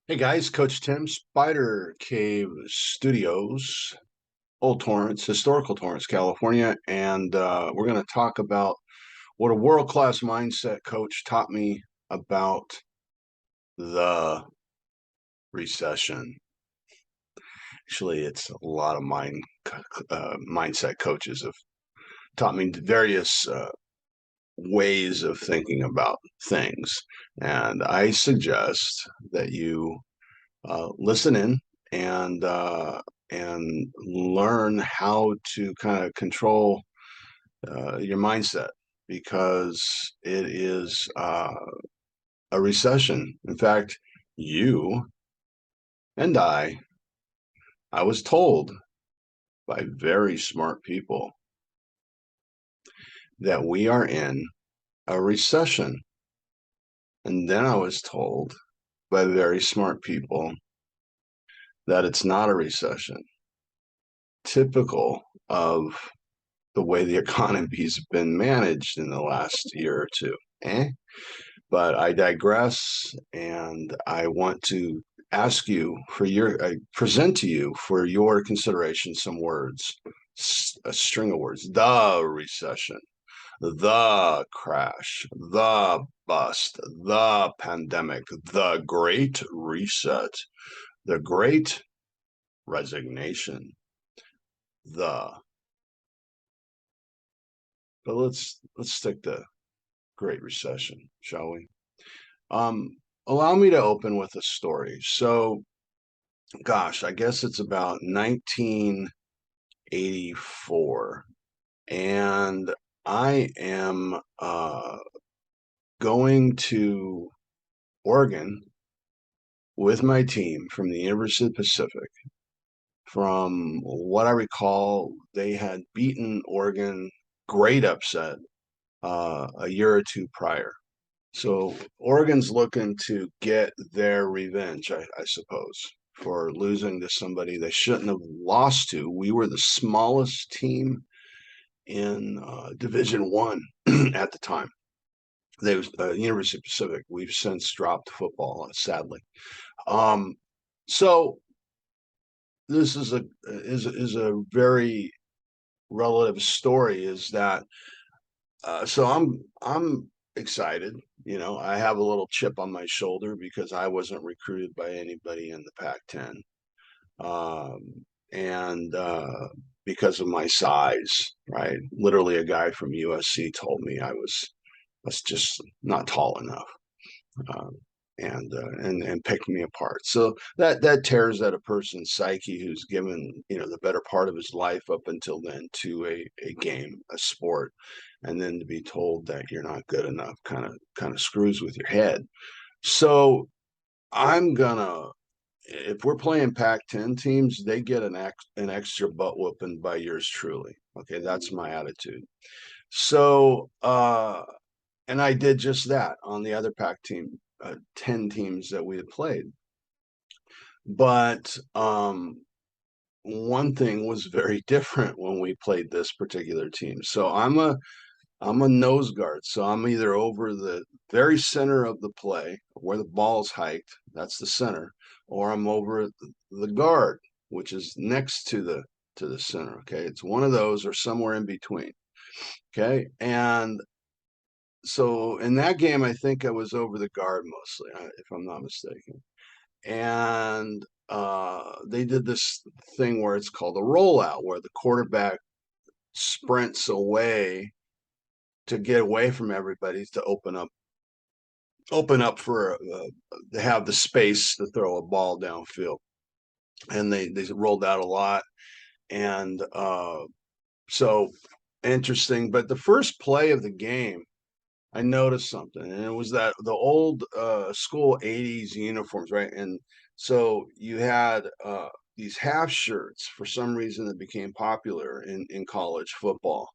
Hey guys, Coach Tim, Spider Cave Studios, Old Torrance, historical Torrance, California, and we're going to talk about what a world-class mindset coach taught me about the recession. Actually, it's a lot of mindset coaches have taught me various ways of thinking about things, and I suggest that you listen in and and learn how to kind of control your mindset because it is a recession. In fact, you and I was told by very smart people that we are in a recession. And then I was told by very smart people that it's not a recession, typical of the way the economy's been managed in the last year or two. But I digress, and I want to ask you for I present to you for your consideration some words, a string of words: the recession, the crash, the bust, the pandemic, the great reset, the great resignation, the. But let's stick to Great Recession, shall we? Allow me to open with a story. So, gosh, I guess it's about 1984, and I am going to Oregon with my team from the University of the Pacific. From what I recall, they had beaten Oregon, great upset, a year or two prior. So Oregon's looking to get their revenge, I suppose, for losing to somebody they shouldn't have lost to. We were the smallest team in Division One at the time. They was University of Pacific. We've since dropped football, sadly. Um, so this is a very relative story. Is that so I'm excited. You know, I have a little chip on my shoulder because I wasn't recruited by anybody in the Pac-10, and because of my size, right? Literally, a guy from USC told me I was just not tall enough, uh, and picked me apart. So that tears at a person's psyche who's given the better part of his life up until then to a game, a sport, and then to be told that you're not good enough kind of screws with your head. So I'm gonna if we're playing Pac-10 teams, they get an extra butt whooping by yours truly. Okay, that's my attitude. So and I did just that on the other Pac team, 10 teams that we had played. But one thing was very different when we played this particular team. So I'm a nose guard. So I'm either over the very center of the play where the ball's hiked, that's the center, or I'm over the guard, which is next to the center. Okay. It's one of those or somewhere in between. Okay. And so in that game, I think I was over the guard mostly, if I'm not mistaken. And they did this thing where it's called a rollout, where the quarterback sprints away to get away from everybody to open up for to have the space to throw a ball downfield. And they rolled out a lot, and so interesting. But the first play of the game, I noticed something, and it was that the old school '80s uniforms, right? And so you had these half shirts for some reason that became popular in college football,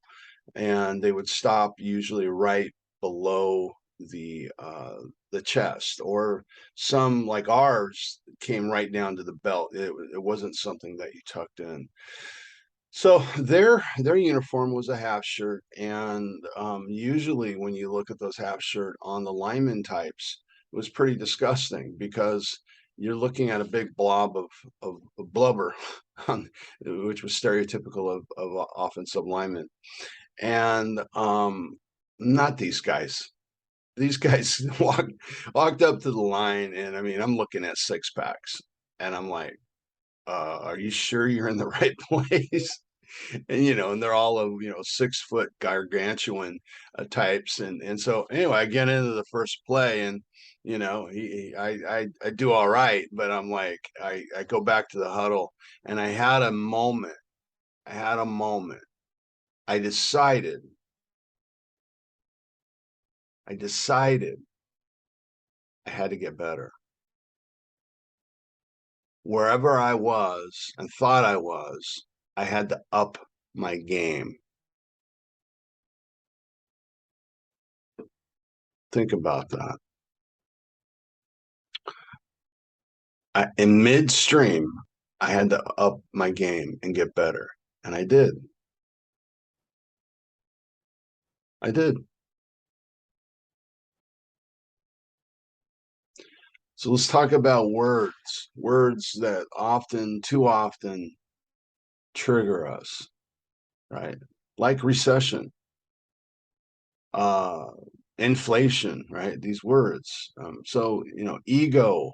and they would stop usually right below the chest, or some like ours came right down to the belt. It wasn't something that you tucked in. So their uniform was a half shirt, and usually when you look at those half shirt on the lineman types, it was pretty disgusting because you're looking at a big blob of blubber, which was stereotypical of offensive linemen. And not these guys. These guys walked up to the line, and I mean, I'm looking at six packs, and I'm like, are you sure you're in the right place? And and they're all of 6 foot gargantuan types, and so anyway, I get into the first play, and I do all right, but I'm like, I go back to the huddle, and I had a moment. I decided I decided I had to get better. Wherever I was and thought I was, I had to up my game. Think about that. In midstream, I had to up my game and get better. And I did. I did. So let's talk about words that too often trigger us, right? Like recession, uh, inflation, right? These words. So, ego,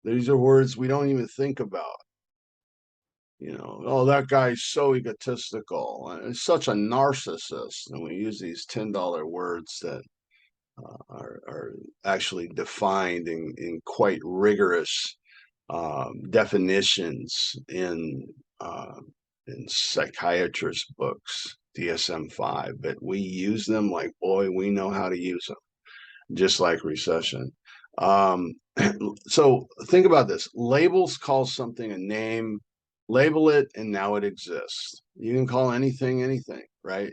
these are words we don't even think about. Oh, that guy's so egotistical and such a narcissist. And we use these $10 words that are actually defined in quite rigorous definitions uh, in psychiatrist books, DSM-5, but we use them like, boy, we know how to use them, just like recession. Um, so think about this. Labels call something a name, label it, and now it exists. You can call anything anything, right?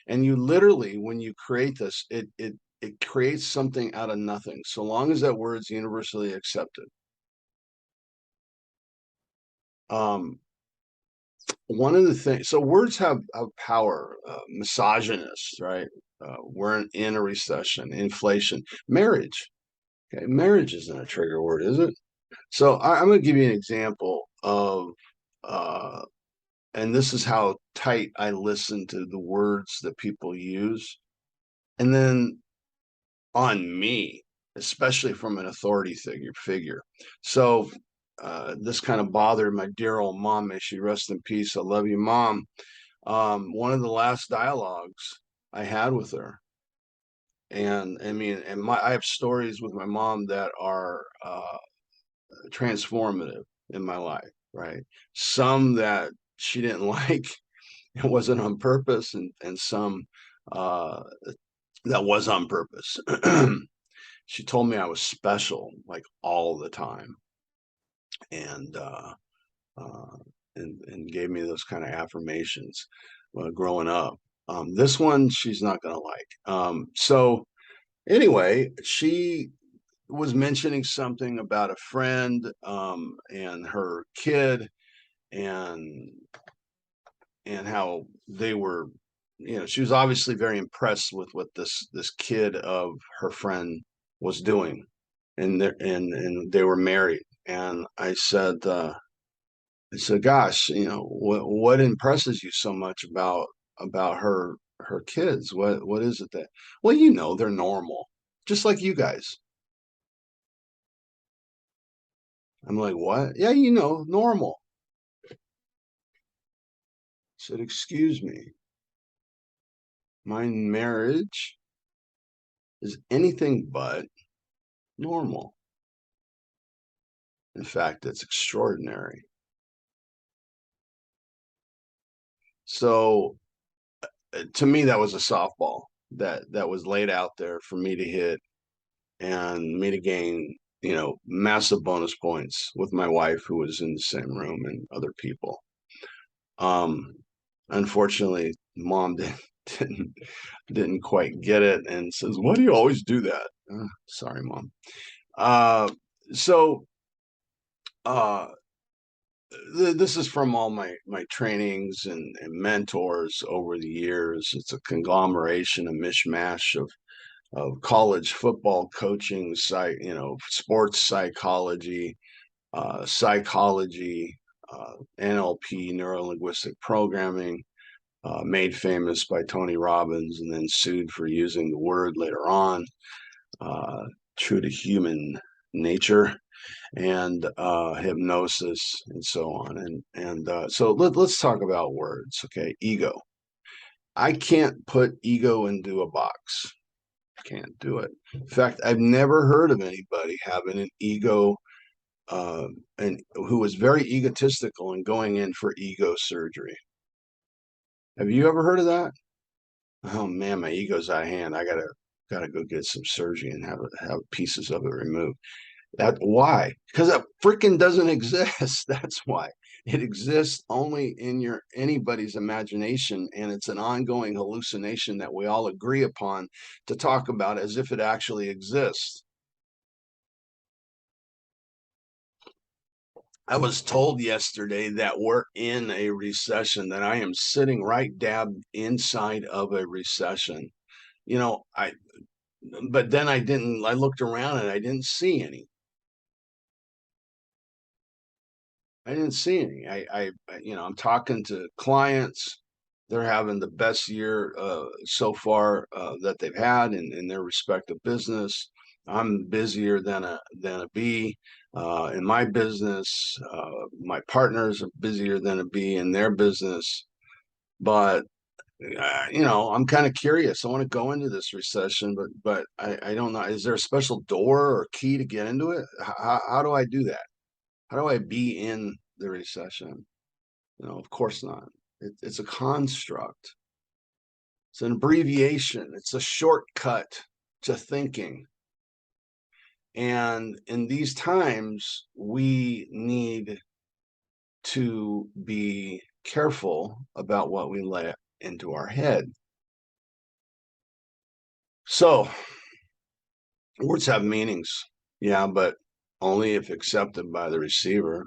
And you literally, when you create this, it creates something out of nothing, so long as that word's universally accepted. One of the things, so words have power. Misogynist, right? We're in a recession. Inflation. Marriage. Okay, marriage isn't a trigger word, is it? So I'm going to give you an example of, uh, and this is how tight I listen to the words that people use. And then on me, especially from an authority figure. So this kind of bothered my dear old mom. May she rest in peace. I love you, Mom. One of the last dialogues I had with her, and I mean, I have stories with my mom that are transformative in my life, right? Some that she didn't like, it wasn't on purpose, and some uh, that was on purpose. She told me I was special, like all the time, and uh, and gave me those kind of affirmations growing up. This one she's not gonna like. So anyway, she was mentioning something about a friend and her kid, and how they were, she was obviously very impressed with what this kid of her friend was doing, and they were married. And I said, gosh, what impresses you so much about her kids? What is it that? Well, they're normal, just like you guys. I'm like, what? Yeah, normal. I said, excuse me, my marriage is anything but normal. In fact, it's extraordinary. So to me, that was a softball that was laid out there for me to hit and me to gain, massive bonus points with my wife, who was in the same room, and other people. Um, Unfortunately, Mom didn't didn't quite get it, and says, "Why do you always do that?" Sorry, Mom. Uh, so uh, this is from all my trainings and mentors over the years. It's a conglomeration, a mishmash of college football coaching, sports psychology, psychology, NLP, neuro linguistic programming, made famous by Tony Robbins and then sued for using the word later on, true to human nature, and hypnosis, and so on. So let's talk about words. Okay, ego. I can't put ego into a box. Can't do it. In fact, I've never heard of anybody having an ego and who was very egotistical and going in for ego surgery. Have you ever heard of that? Oh man, my ego's out of hand. I gotta go get some surgery and have pieces of it removed. Why? Because it freaking doesn't exist. That's why. It exists only in anybody's imagination, and it's an ongoing hallucination that we all agree upon to talk about as if it actually exists. I was told yesterday that we're in a recession, that I am sitting right dab inside of a recession. You know, but then I looked around and I didn't see any. I didn't see any. I'm talking to clients. They're having the best year so far that they've had in their respective business. I'm busier than a bee in my business. My partners are busier than a bee in their business. But I'm kind of curious. I want to go into this recession, but I don't know. Is there a special door or key to get into it? How do I do that? How do I be in the recession? Of course not. It's a construct. It's an abbreviation. It's a shortcut to thinking. And in these times, we need to be careful about what we let into our head. So, words have meanings, yeah, but only if accepted by the receiver.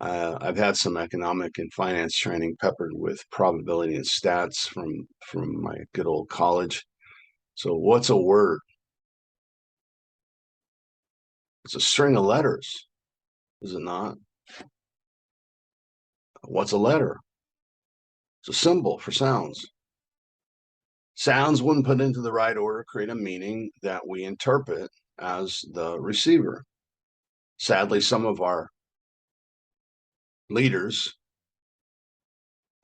I've had some economic and finance training peppered with probability and stats from my good old college. So what's a word? It's a string of letters, is it not? What's a letter? It's a symbol for sounds. Sounds, when put into the right order, create a meaning that we interpret as the receiver. Sadly, some of our leaders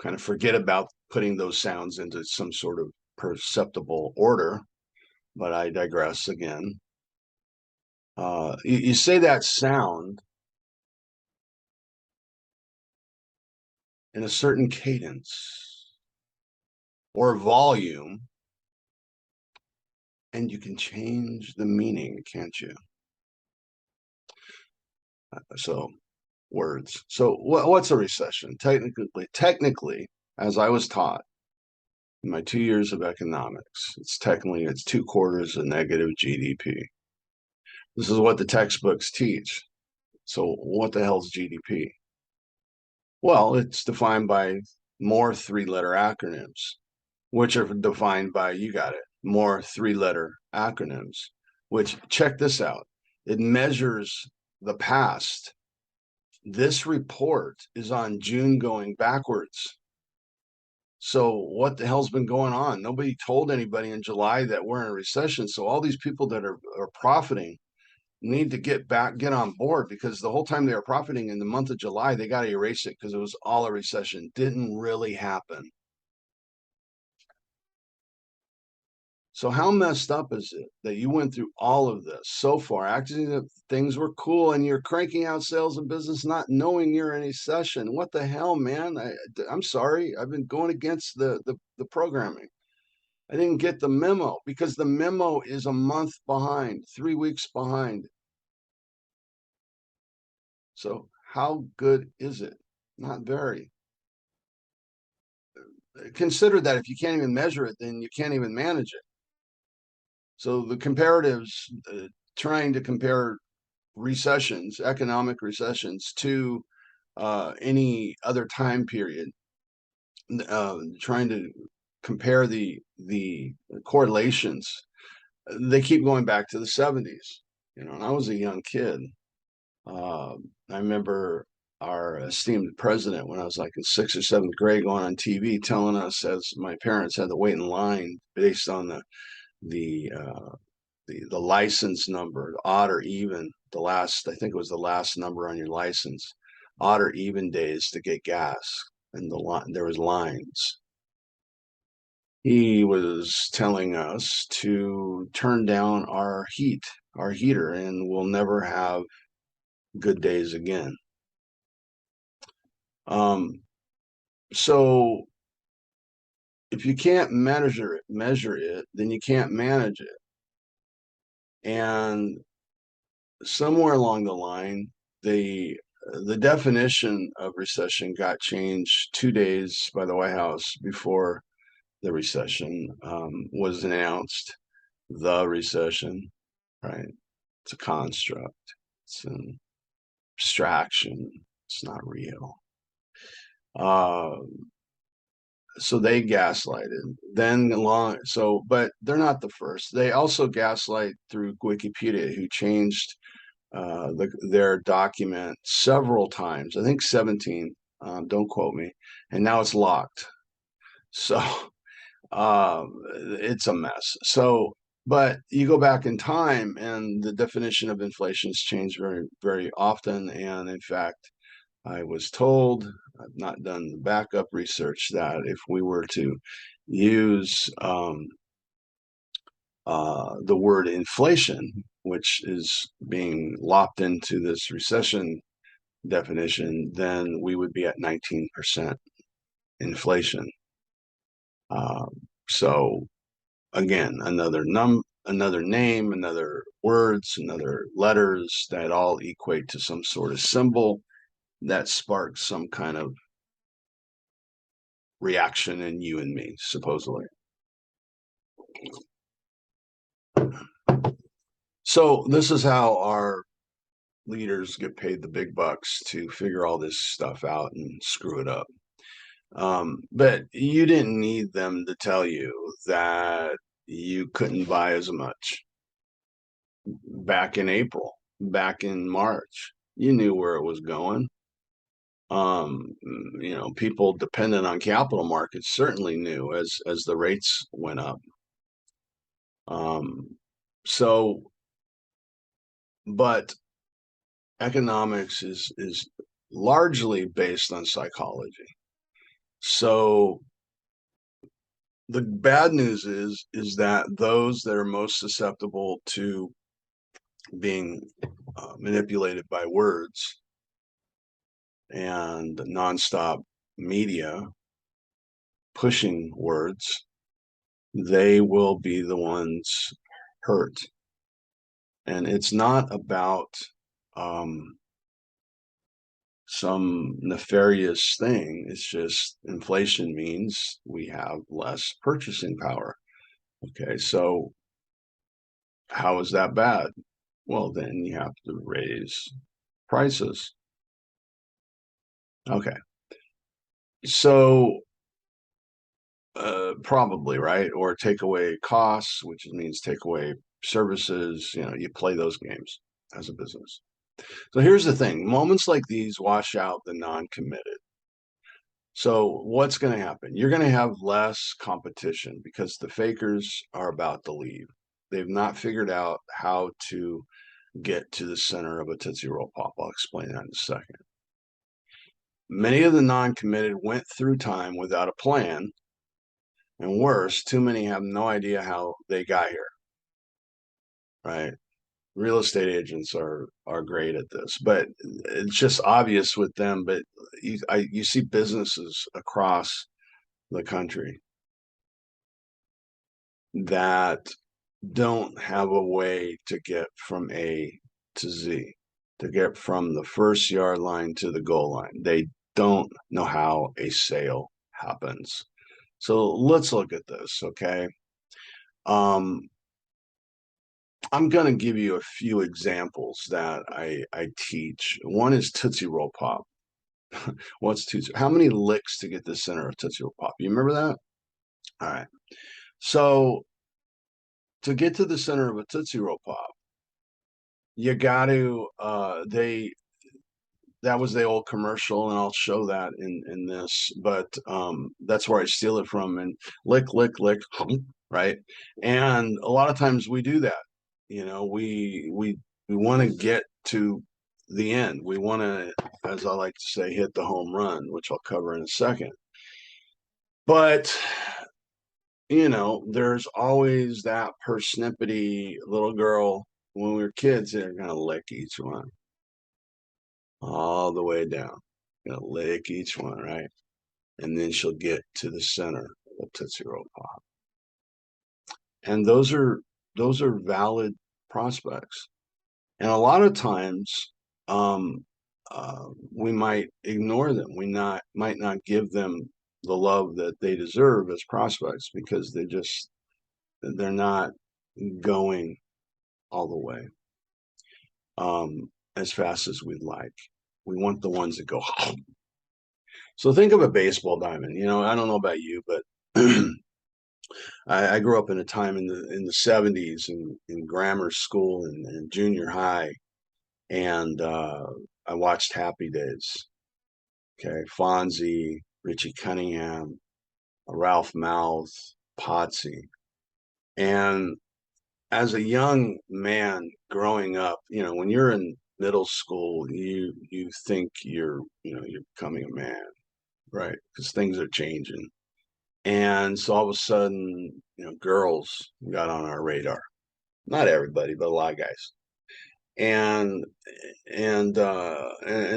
kind of forget about putting those sounds into some sort of perceptible order, but I digress again. You say that sound in a certain cadence or volume, and you can change the meaning, can't you? So words. So what's a recession? Technically, as I was taught in my 2 years of economics, it's 2/4 of negative GDP. This is what the textbooks teach. So what the hell's GDP? Well, it's defined by more 3-letter acronyms, which are defined by, you got it, more 3-letter acronyms, which, check this out, it measures the past. This report is on June going backwards. So what the hell's been going on? Nobody told anybody in July that we're in a recession. So all these people that are profiting need to get on board, because the whole time they were profiting in the month of July, they got to erase it because it was all a recession. Didn't really happen. So how messed up is it that you went through all of this so far, acting that things were cool, and you're cranking out sales and business not knowing you're in a recession? What the hell, man? I'm sorry. I've been going against the programming. I didn't get the memo because the memo is a month behind, 3 weeks behind. So how good is it? Not very. Consider that if you can't even measure it, then you can't even manage it. So the comparatives, trying to compare recessions, economic recessions, to any other time period, trying to compare the correlations they keep going back to the 70s, you know, and I was a young kid. I remember our esteemed president, when I was like in sixth or seventh grade, going on TV telling us, as my parents had to wait in line based on the license number, odd or even, the last, I think it was the last number on your license, odd or even days to get gas, and there was lines. He was telling us to turn down our heater, and we'll never have good days again. So if you can't measure it, then you can't manage it. And somewhere along the line, the definition of recession got changed 2 days by the White House before the recession was announced. The recession, right? It's a construct. It's an abstraction. It's not real. So they gaslighted. But they're not the first. They also gaslight through Wikipedia, who changed their document several times. I think 17. Don't quote me. And now it's locked. So it's a mess. So, but you go back in time, and the definition of inflation has changed very, very often. And in fact, I was told, I've not done the backup research, that if we were to use the word inflation, which is being lopped into this recession definition, then we would be at 19% inflation. So again, another name, another words, another letters that all equate to some sort of symbol that sparks some kind of reaction in you and me, supposedly. So this is how our leaders get paid the big bucks to figure all this stuff out and screw it up. But you didn't need them to tell you that you couldn't buy as much back in April, back in March. You knew where it was going. You know, people dependent on capital markets certainly knew as the rates went up. So, but economics is largely based on psychology. So the bad news is that those that are most susceptible to being manipulated by words and nonstop media pushing words, they will be the ones hurt. And it's not about some nefarious thing. It's just inflation means we have less purchasing power. Okay, so how is that bad? Well, then you have to raise prices. Okay, so probably, right? Or take away costs, which means take away services. You know, you play those games as a business. So here's the thing: moments like these wash out the non-committed. So what's going to happen? You're going to have less competition because the fakers are about to leave. They've not figured out how to get to the center of a Tootsie Roll Pop. I'll explain that in a second. Many of the non-committed went through time without a plan, and worse, too many have no idea how they got here, right? Real estate agents are great at this, but it's just obvious with them. But you see businesses across the country that don't have a way to get from A to Z, to get from the first yard line to the goal line. They don't know how a sale happens. So let's look at this, okay? I'm going to give you a few examples that I teach. One is Tootsie Roll Pop. What's Tootsie? How many licks to get the center of Tootsie Roll Pop? You remember that? All right. So to get to the center of a Tootsie Roll Pop, you got to that was the old commercial, and I'll show that in this, but that's where I steal it from. And lick, lick, lick, right? And a lot of times we do that. You know, we want to get to the end. We want to, as I like to say, hit the home run, which I'll cover in a second. But you know, there's always that persnippety little girl when we were kids. They're gonna lick each one all the way down. Gonna lick each one, right? And then she'll get to the center of Tootsie Roll Pop. And those are valid prospects. And a lot of times, um, we might ignore them. Might not give them the love that they deserve as prospects because they're not going all the way as fast as we'd like. We want the ones that go. So think of a baseball diamond. You know, I don't know about you, but I grew up in a time in the 70s in grammar school and junior high, and I watched Happy Days. Okay, Fonzie, Richie Cunningham, Ralph Mouth, Potsy, and as a young man growing up, you know, when you're in middle school, you think you're becoming a man, right? Because things are changing. And so all of a sudden, you know, girls got on our radar. Not everybody, but a lot of guys. And and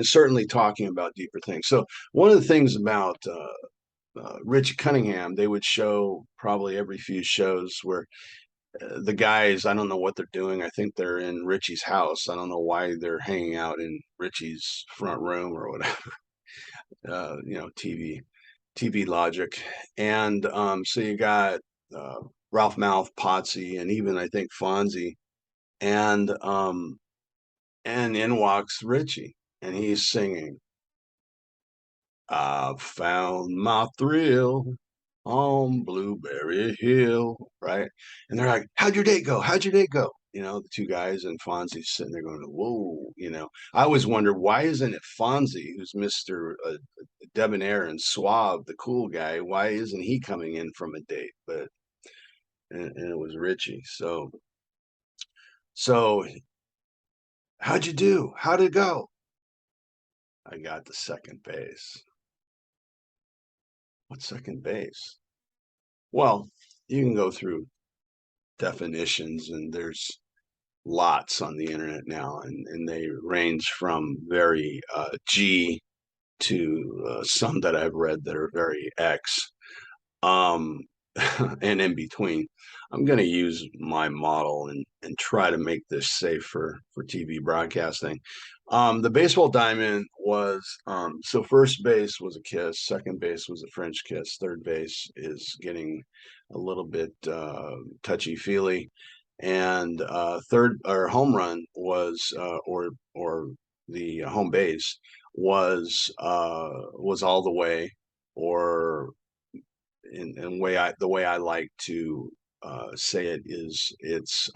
certainly talking about deeper things. So one of the things about Rich Cunningham, they would show probably every few shows where the guys, I don't know what they're doing. I think they're in Richie's house. I don't know why they're hanging out in Richie's front room or whatever. You know, TV logic. And so you got Ralph Mouth, Potsy, and even I think Fonzie. And in walks Richie, and he's singing, "I found my thrill on Blueberry Hill," right? And they're like, "How'd your date go? How'd your date go?" You know, the two guys, and Fonzie's sitting there going, "Whoa," you know. I always wonder, why isn't it Fonzie, who's Mr. Debonair and suave, the cool guy? Why isn't he coming in from a date? But and it was Richie. So how'd you do? How'd it go? I got the second base. What's second base? Well, you can go through definitions, and there's lots on the internet now, and they range from very G to some that I've read that are very X, um, and in between. I'm going to use my model and try to make this safe for TV broadcasting. The baseball diamond was so first base was a kiss, second base was a French kiss, third base is getting a little bit touchy feely, and third or home run was or the home base was all the way, or in the way I like to say it is it's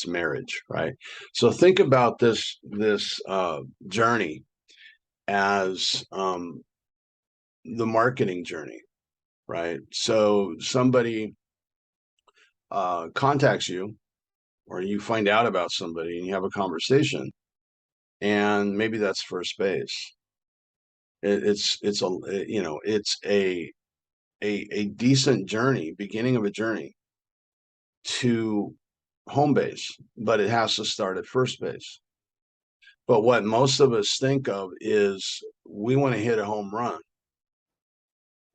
marriage, right? So think about this journey as the marketing journey, right? So somebody contacts you, or you find out about somebody and you have a conversation, and maybe that's first base. It's a you know, it's a decent journey, beginning of a journey to home base, but it has to start at first base. But what most of us think of is we want to hit a home run,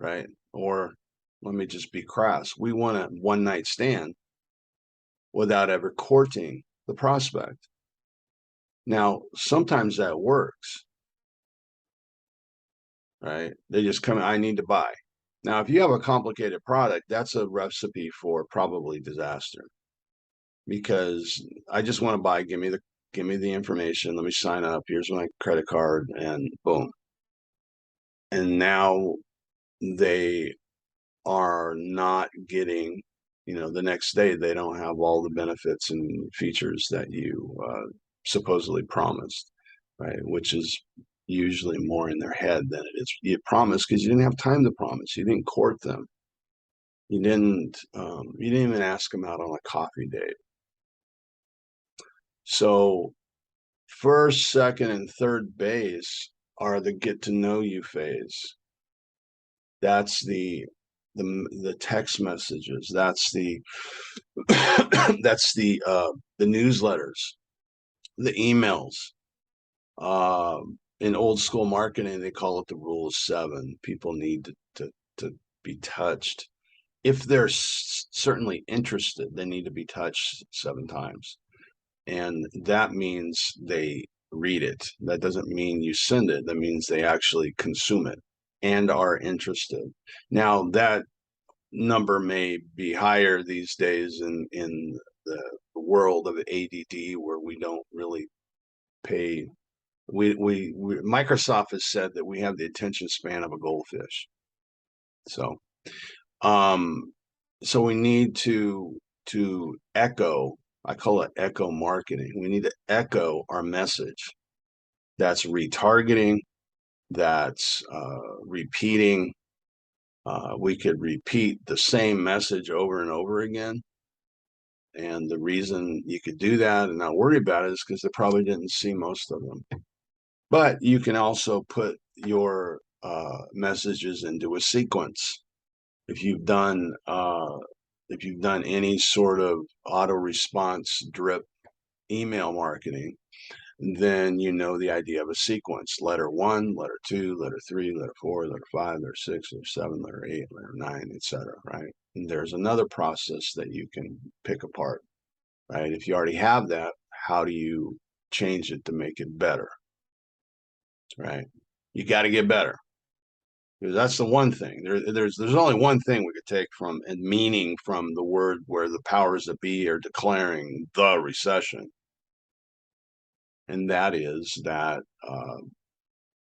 right? Or let me just be crass, we want a one night stand without ever courting the prospect. Now, sometimes that works, right? They just come, I need to buy. Now, if you have a complicated product, that's a recipe for probably disaster, because I just want to buy, give me the information, let me sign up, here's my credit card, and boom. And now they are not getting the next day they don't have all the benefits and features that you supposedly promised, right? Which is usually more in their head than it is. You promised because you didn't have time to promise. You didn't court them. You didn't even ask them out on a coffee date. So first, second, and third base are the get to know you phase. That's the text messages. That's the that's the newsletters, the emails. In old school marketing, they call it the rule of seven. People need to be touched. If they're certainly interested, they need to be touched 7 times. And that means they read it. That doesn't mean you send it. That means they actually consume it and are interested. Now, that number may be higher these days in the world of ADD, where we don't really pay. Microsoft has said that we have the attention span of a goldfish. So, so we need to echo. I call it echo marketing. We need to echo our message. That's retargeting. That's repeating. We could repeat the same message over and over again. And the reason you could do that and not worry about it is because they probably didn't see most of them. But you can also put your messages into a sequence. If you've done any sort of auto response drip email marketing, then you know the idea of a sequence. Letter 1, letter 2, letter 3, letter 4, letter 5, letter 6, letter 7, letter 8, letter 9, etc. Right? And there's another process that you can pick apart. Right? If you already have that, how do you change it to make it better? Right? You got to get better. Because that's the one thing. There's only one thing we could take from and meaning from the word where the powers that be are declaring the recession, and that is that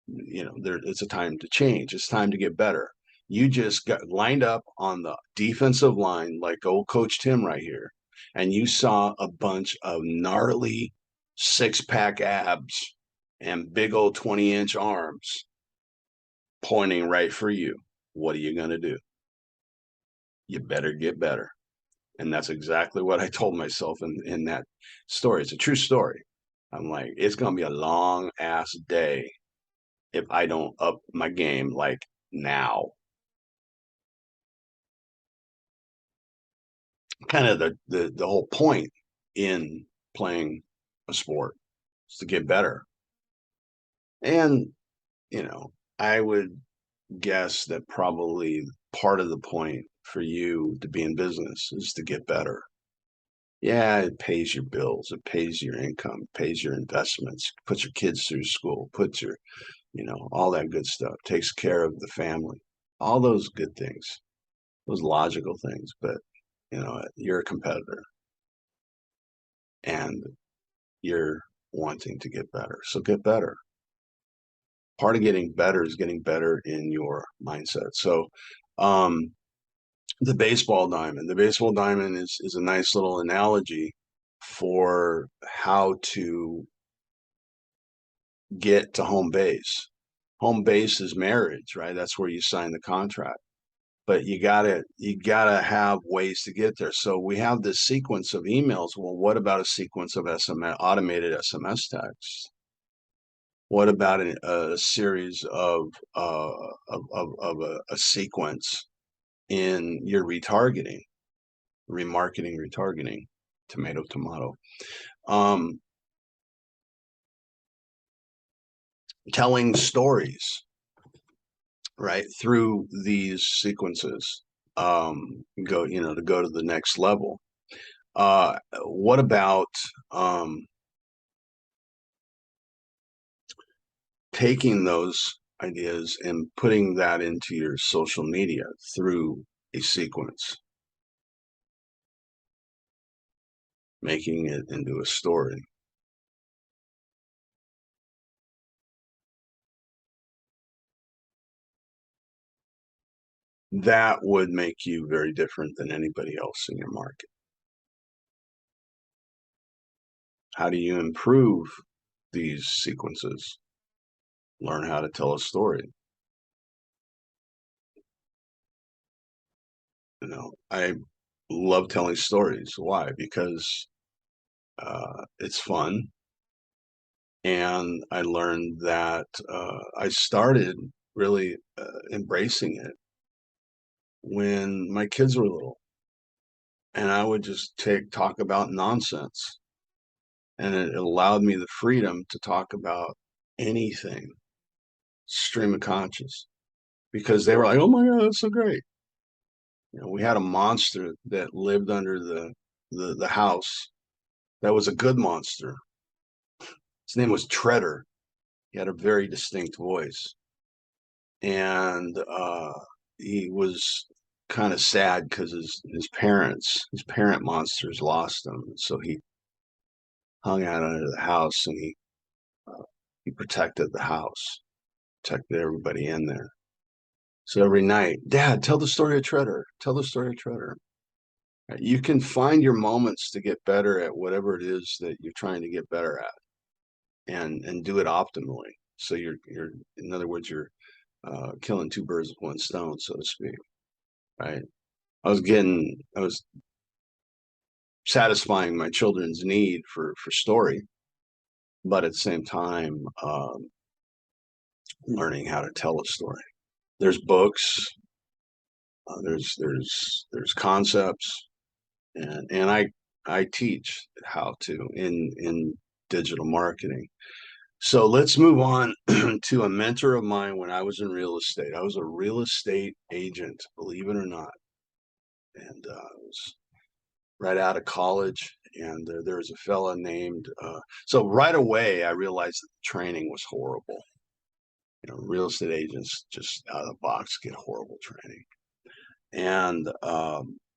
it's a time to change. It's time to get better. You just got lined up on the defensive line like old Coach Tim right here, and you saw a bunch of gnarly 6-pack abs and big old 20-inch arms pointing right for you. What are you going to do? You better get better. And that's exactly what I told myself in that story. It's a true story. I'm like, it's going to be a long ass day if I don't up my game like now. Kind of the whole point in playing a sport is to get better. And, I would guess that probably part of the point for you to be in business is to get better. Yeah, it pays your bills, it pays your income, it pays your investments, puts your kids through school, puts your, all that good stuff, takes care of the family, all those good things, those logical things. But, you're a competitor and you're wanting to get better. So get better. Part of getting better is getting better in your mindset. So, the baseball diamond. The baseball diamond is a nice little analogy for how to get to home base. Home base is marriage, right? That's where you sign the contract. But you gotta have ways to get there. So we have this sequence of emails. Well, what about a sequence of SMS, automated SMS texts? What about a series of a sequence in your retargeting, retargeting, tomato, telling stories, right, through these sequences, to go to the next level. What about taking those ideas and putting that into your social media through a sequence, making it into a story? that would make you very different than anybody else in your market. How do you improve these sequences? Learn how to tell a story. I love telling stories. Why? Because it's fun. And I learned that I started really embracing it when my kids were little. And I would just talk about nonsense. And it allowed me the freedom to talk about anything, stream of conscious, because they were like, "Oh my God, that's so great." We had a monster that lived under the house that was a good monster. His name was Treader. He had a very distinct voice. And he was kind of sad because his parent monsters lost him. So he hung out under the house, and he protected the house, protected everybody in there. So every night, "Dad, tell the story of Treader. Tell the story of Treader." You can find your moments to get better at whatever it is that you're trying to get better at, and do it optimally. So you're in other words, you're killing two birds with one stone, so to speak. Right? I was satisfying my children's need for story, but at the same time, learning how to tell a story. There's books, there's concepts, and I teach how to in digital marketing. So let's move on to a mentor of mine when I was in real estate. I was a real estate agent, believe it or not, and I was right out of college. And there was a fella named. So right away, I realized that the training was horrible. Real estate agents just out of the box get horrible training. And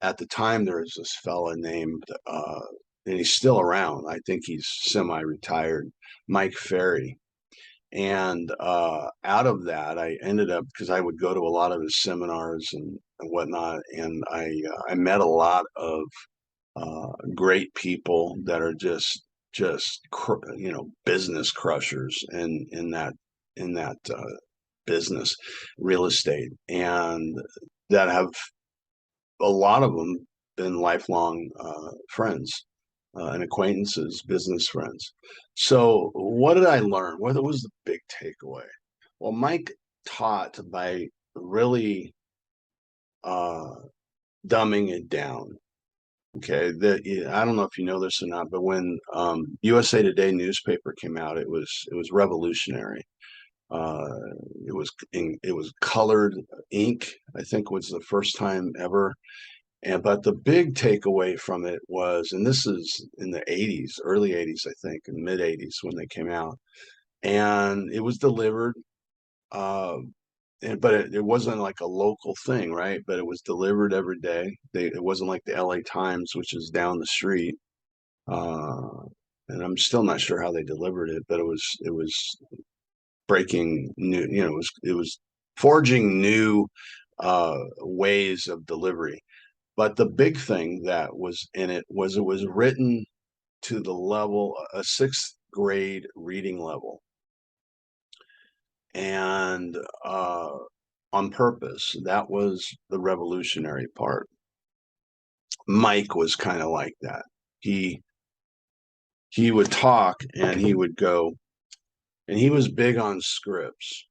at the time, there was this fella named, and he's still around. I think he's semi-retired, Mike Ferry. And out of that, I ended up, because I would go to a lot of his seminars and whatnot, and I met a lot of great people that are just business crushers in that business, real estate, and that have a lot of them been lifelong friends and acquaintances, business friends. So what did I learn? What was the big takeaway? Well, Mike taught by really dumbing it down. Okay, I don't know if you know this or not, but when USA Today newspaper came out, it was revolutionary. Uh, it was colored ink. I think was the first time ever. But the big takeaway from it was, and this is in the 80s, early 80s, I think, and mid 80s when they came out, and it was delivered. But it wasn't like a local thing, right? But it was delivered every day. It wasn't like the LA Times, which is down the street. Uh, and I'm still not sure how they delivered it, but it was breaking new, it was forging new ways of delivery. But the big thing that was in it was written to the level, a sixth grade reading level. And on purpose. That was the revolutionary part. Mike was kind of like that. He would talk and he would go, and he was big on scripts,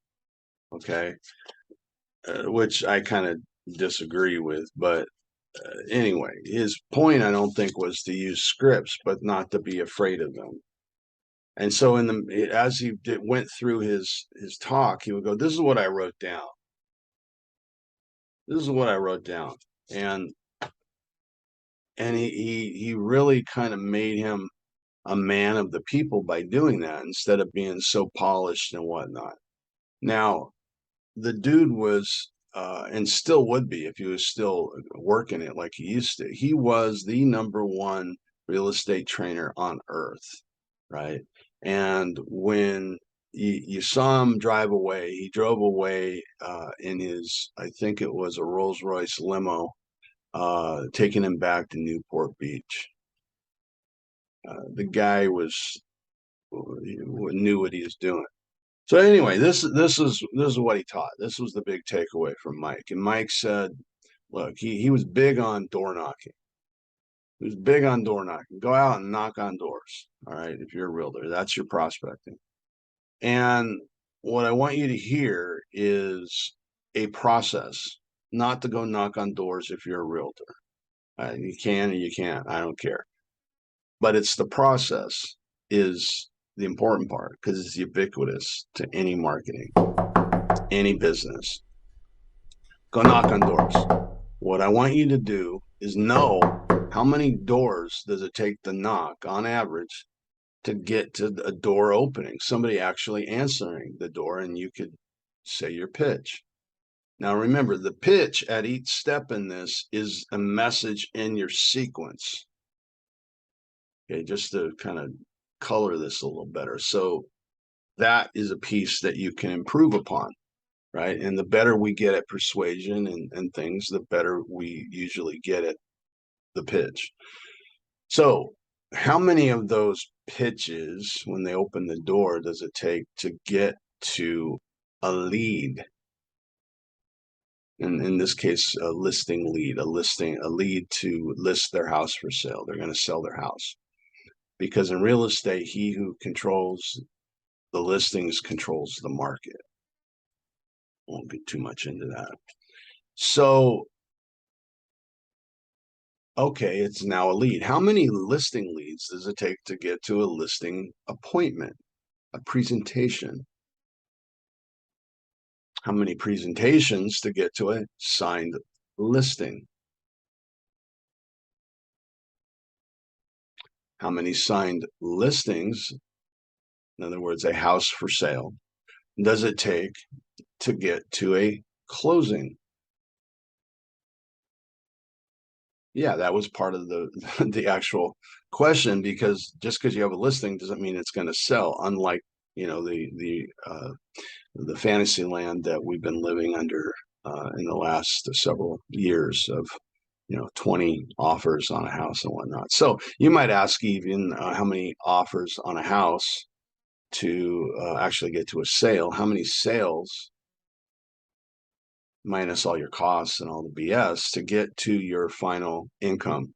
okay, which I kind of disagree with. But anyway, his point, I don't think, was to use scripts, but not to be afraid of them. And so as he went through his talk, he would go, "This is what I wrote down. This is what I wrote down," and he really kind of made him a man of the people by doing that instead of being so polished and whatnot. Now, the dude was, and still would be if he was still working it like he used to. He was the number one real estate trainer on earth, right? And when you saw him drive away. He drove away in his, I think it was a Rolls-Royce limo, taking him back to Newport Beach. The guy knew what he was doing. So anyway, this is what he taught. This was the big takeaway from Mike. And Mike said, look, he was big on door knocking. He was big on door knocking. Go out and knock on doors. All right, if you're a realtor, that's your prospecting. And what I want you to hear is a process, not to go knock on doors if you're a realtor. You can or you can't. I don't care. But it's the process is the important part because it's ubiquitous to any marketing, any business. Go knock on doors. What I want you to do is know how many doors does it take to knock on average to get to a door opening, somebody actually answering the door, and you could say your pitch. Now remember, the pitch at each step in this is a message in your sequence. Okay, just to kind of color this a little better. So that is a piece that you can improve upon, right? And the better we get at persuasion and things, the better we usually get at the pitch. So how many of those pitches, when they open the door, does it take to get to a lead? And in this case, a listing lead, a lead to list their house for sale. They're going to sell their house. Because in real estate, he who controls the listings controls the market. Won't get too much into that. So, okay, it's now a lead. How many listing leads does it take to get to a listing appointment, a presentation? How many presentations to get to a signed listing? How many signed listings, in other words, a house for sale, does it take to get to a closing? Yeah, that was part of the the actual question, because just because you have a listing doesn't mean it's going to sell, unlike, you know, the fantasy land that we've been living under in the last several years of, you know, 20 offers on a house and whatnot. So you might ask even how many offers on a house to actually get to a sale, how many sales minus all your costs and all the BS to get to your final income.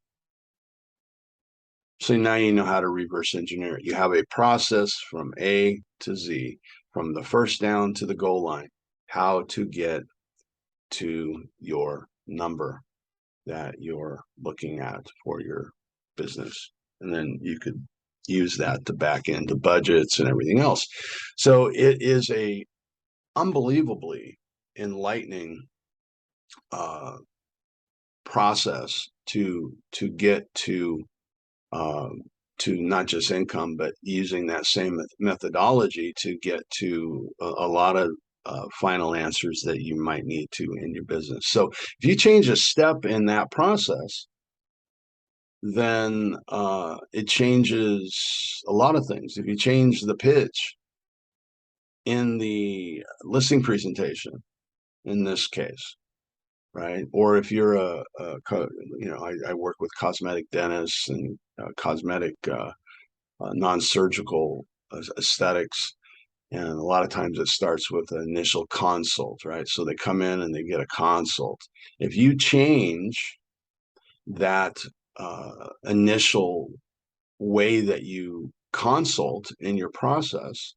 So now you know how to reverse engineer it. You have a process from A to Z, from the first down to the goal line, how to get to your number that you're looking at for your business. And then you could use that to back into budgets and everything else. So it is a unbelievably enlightening process to get to not just income, but using that same methodology to get to a lot of final answers that you might need to in your business. So if you change a step in that process, then it changes a lot of things. If you change the pitch in the listing presentation, in this case, right? Or if you're you know, I work with cosmetic dentists and cosmetic non-surgical aesthetics. And a lot of times it starts with an initial consult, right? So they come in and they get a consult. If you change that initial way that you consult in your process,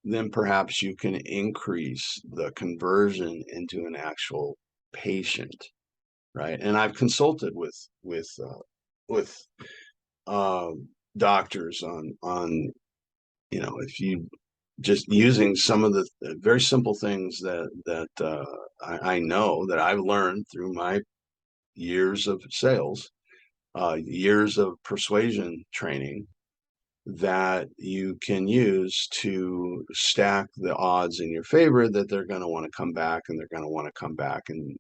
then perhaps you can increase the conversion into an actual patient, right? And I've consulted with doctors on, you know, if you just using some of the very simple things that I know that I've learned through my years of sales, years of persuasion training, that you can use to stack the odds in your favor that they're going to want to come back, and they're going to want to come back and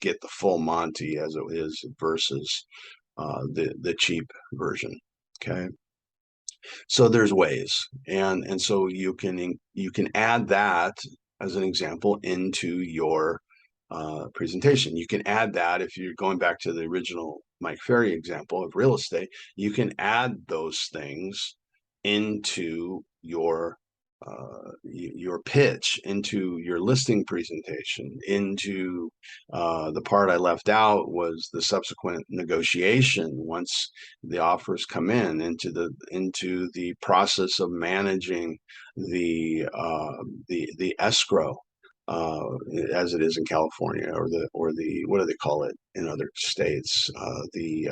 get the full Monty as it is versus the cheap version. Okay. So there's ways, and so you can add that as an example into your presentation. You can add that if you're going back to the original Mike Ferry example of real estate. You can add those things into your pitch, into your listing presentation, into the part I left out was the subsequent negotiation once the offers come in, into the process of managing the escrow, uh, as it is in California, or the what do they call it in other states? The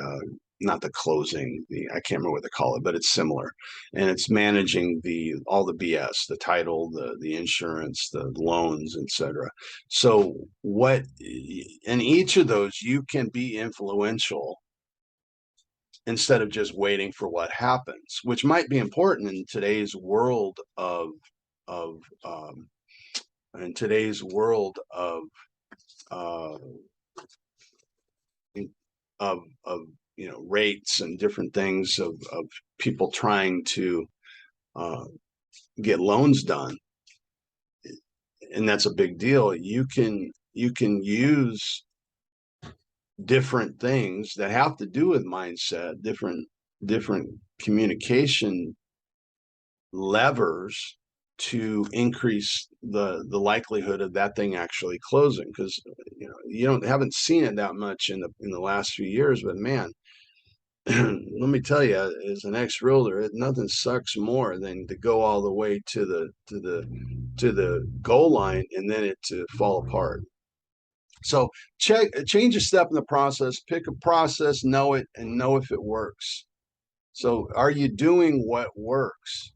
Not the closing, the I can't remember what they call it, but it's similar, and it's managing all the BS, the title, the insurance, the loans, etc. So what in each of those you can be influential instead of just waiting for what happens, which might be important in today's world of in today's world uh, of rates and different things of people trying to uh, get loans done, and that's a big deal. You can use different things that have to do with mindset, different communication levers to increase the likelihood of that thing actually closing, because you haven't seen it that much in the last few years, but man, let me tell you, as an ex-realtor, nothing sucks more than to go all the way to the goal line and then it to fall apart. So change a step in the process, pick a process, know it, and know if it works. So are you doing what works?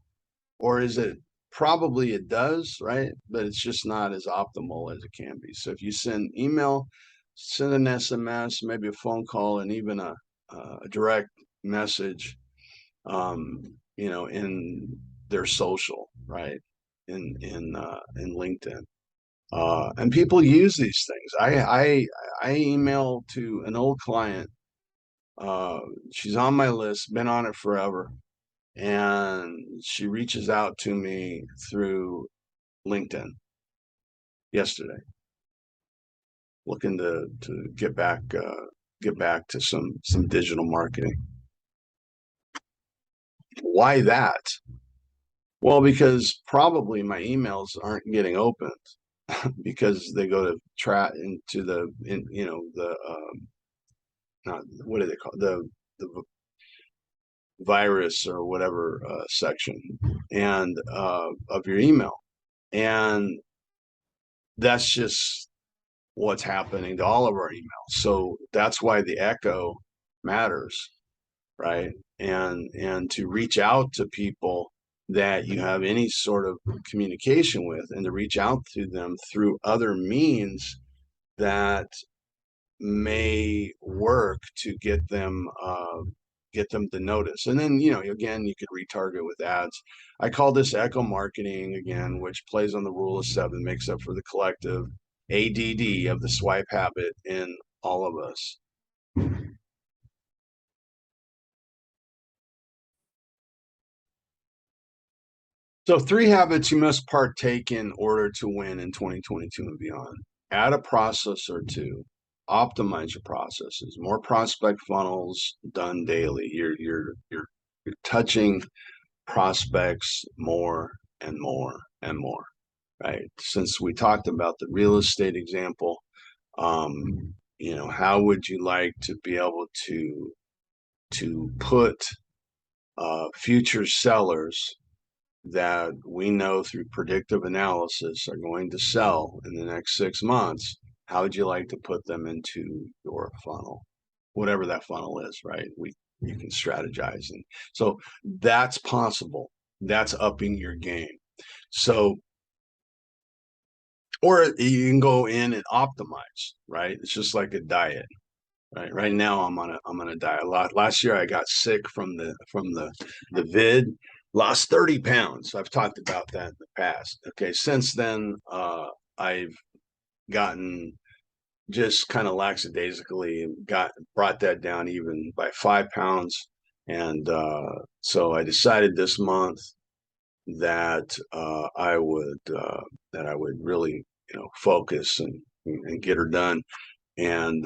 Or is it probably it does, right? But it's just not as optimal as it can be. So if you send email, send an SMS, maybe a phone call, and even a direct message, in their social, right? In LinkedIn. And people use these things. I email to an old client. She's on my list, been on it forever, and she reaches out to me through LinkedIn yesterday, looking to get back to some digital marketing. Why that? Well, because probably my emails aren't getting opened because they go to track into not what do they call it? The virus or whatever section and of your email, and that's just what's happening to all of our emails. So that's why the echo matters, right? And to reach out to people that you have any sort of communication with, and to reach out to them through other means that may work to get them to notice. And then again, you could retarget with ads. I call this echo marketing again, which plays on the rule of seven, makes up for the collective ADD of the swipe habit in all of us. So 3 habits you must partake in order to win in 2022 and beyond. Add a process or two. Optimize your processes. More prospect funnels done daily. You're touching prospects more and more and more, right? Since we talked about the real estate example, how would you like to be able to put future sellers that we know through predictive analysis are going to sell in the next 6 months? How would you like to put them into your funnel, whatever that funnel is, right? You can strategize, and so that's possible. That's upping your game. So, or you can go in and optimize, right? It's just like a diet. Right now I'm on a diet. Last year I got sick from the vid, lost 30 pounds. I've talked about that in the past. Okay, since then I've gotten just kind of lackadaisically brought that down even by 5 pounds, And so I decided this month that I would really, focus and get her done. And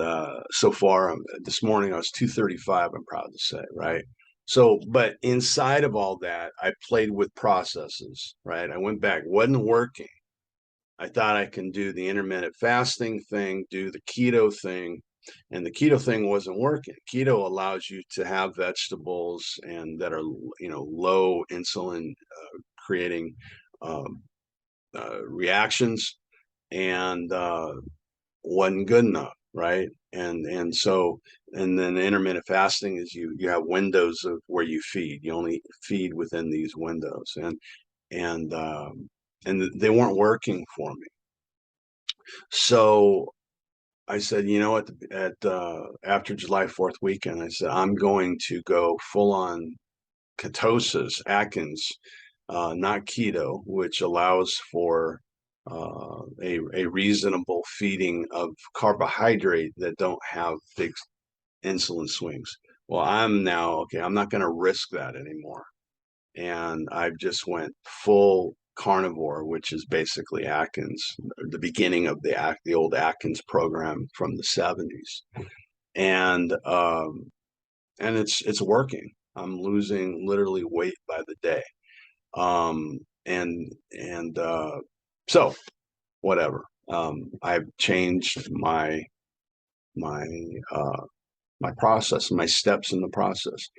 so far, this morning I was 235. I'm proud to say, right? So, but inside of all that, I played with processes, right? I went back, wasn't working. I thought I can do the intermittent fasting thing, do the keto thing, and the keto thing wasn't working. Keto allows you to have vegetables and that are, low insulin creating um, reactions, and wasn't good enough, right? And so, and then the intermittent fasting is you have windows of where you feed. You only feed within these windows, and and they weren't working for me. So I said, after July 4th weekend, I said I'm going to go full on ketosis, Atkins, not keto, which allows for a reasonable feeding of carbohydrate that don't have big insulin swings. Well, I'm now okay. I'm not going to risk that anymore, and I've just went full carnivore, which is basically Atkins, the beginning of the old Atkins program from the 70s, and it's working. I'm losing literally weight by the day. And so whatever. I've changed my uh, my process, my steps in the process.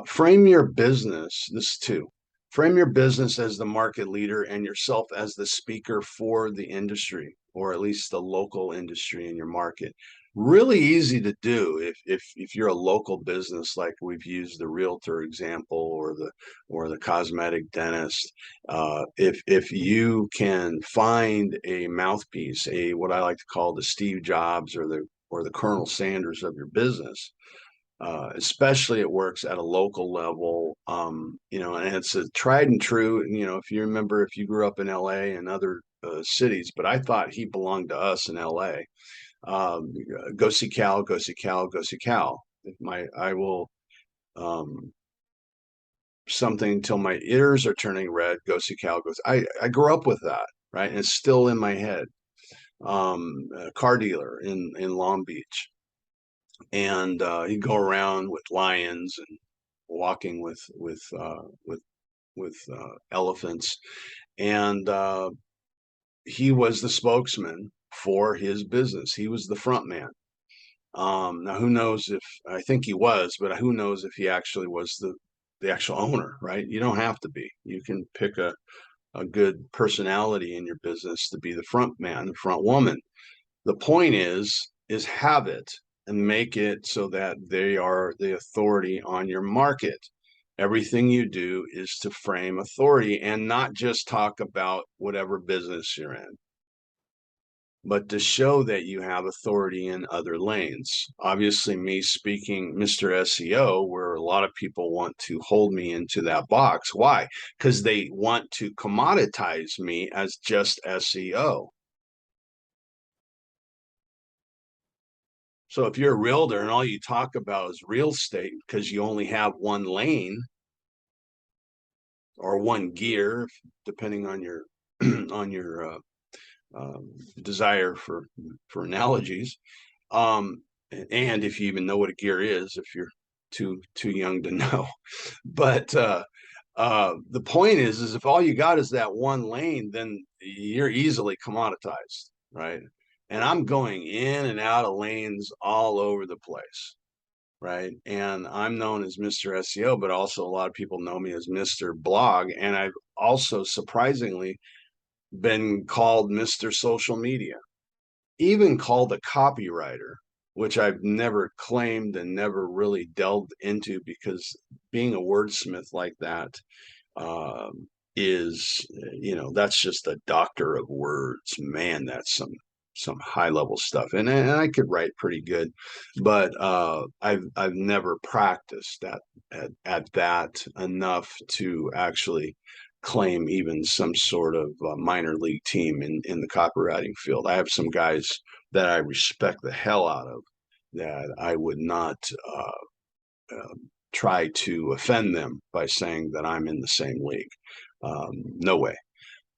Frame your business. This too. Frame your business as the market leader and yourself as the speaker for the industry, or at least the local industry in your market. Really easy to do if you're a local business, like we've used the realtor example or the cosmetic dentist. If you can find a mouthpiece, a what I like to call the Steve Jobs or the Colonel Sanders of your business, especially it works at a local level, and it's a tried and true. If you remember, if you grew up in LA and other cities, but I thought he belonged to us in LA. Go see Cal, go see Cal, go see Cal. I will something until my ears are turning red. Go see Cal. I grew up with that, right? And it's still in my head. A car dealer in Long Beach, and he'd go around with lions and walking with elephants, and he was the spokesman for his business. He was the front man. Now, who knows if I think he was, but who knows if he actually was the actual owner, right? You don't have to be. You can pick a good personality in your business to be the front man, the front woman. The point is have it and make it so that they are the authority on your market. Everything you do is to frame authority and not just talk about whatever business you're in, but to show that you have authority in other lanes. Obviously, me speaking Mr. SEO, where a lot of people want to hold me into that box. Why? Because they want to commoditize me as just SEO. So if you're a realtor and all you talk about is real estate because you only have one lane or one gear, depending on your on your desire for analogies, um, and if you even know what a gear is, if you're too young to know. But the point is if all you got is that one lane, then you're easily commoditized, right? And I'm going in and out of lanes all over the place, right? And I'm known as Mr. SEO, but also a lot of people know me as Mr. Blog. And I've also surprisingly been called Mr. Social Media, even called a copywriter, which I've never claimed and never really delved into because being a wordsmith like that uh, is, that's just a doctor of words. Man, that's some high level stuff, and I could write pretty good, but I've never practiced at that enough to actually claim even some sort of minor league team in the copywriting field. I have some guys that I respect the hell out of that I would not try to offend them by saying that I'm in the same league. No way.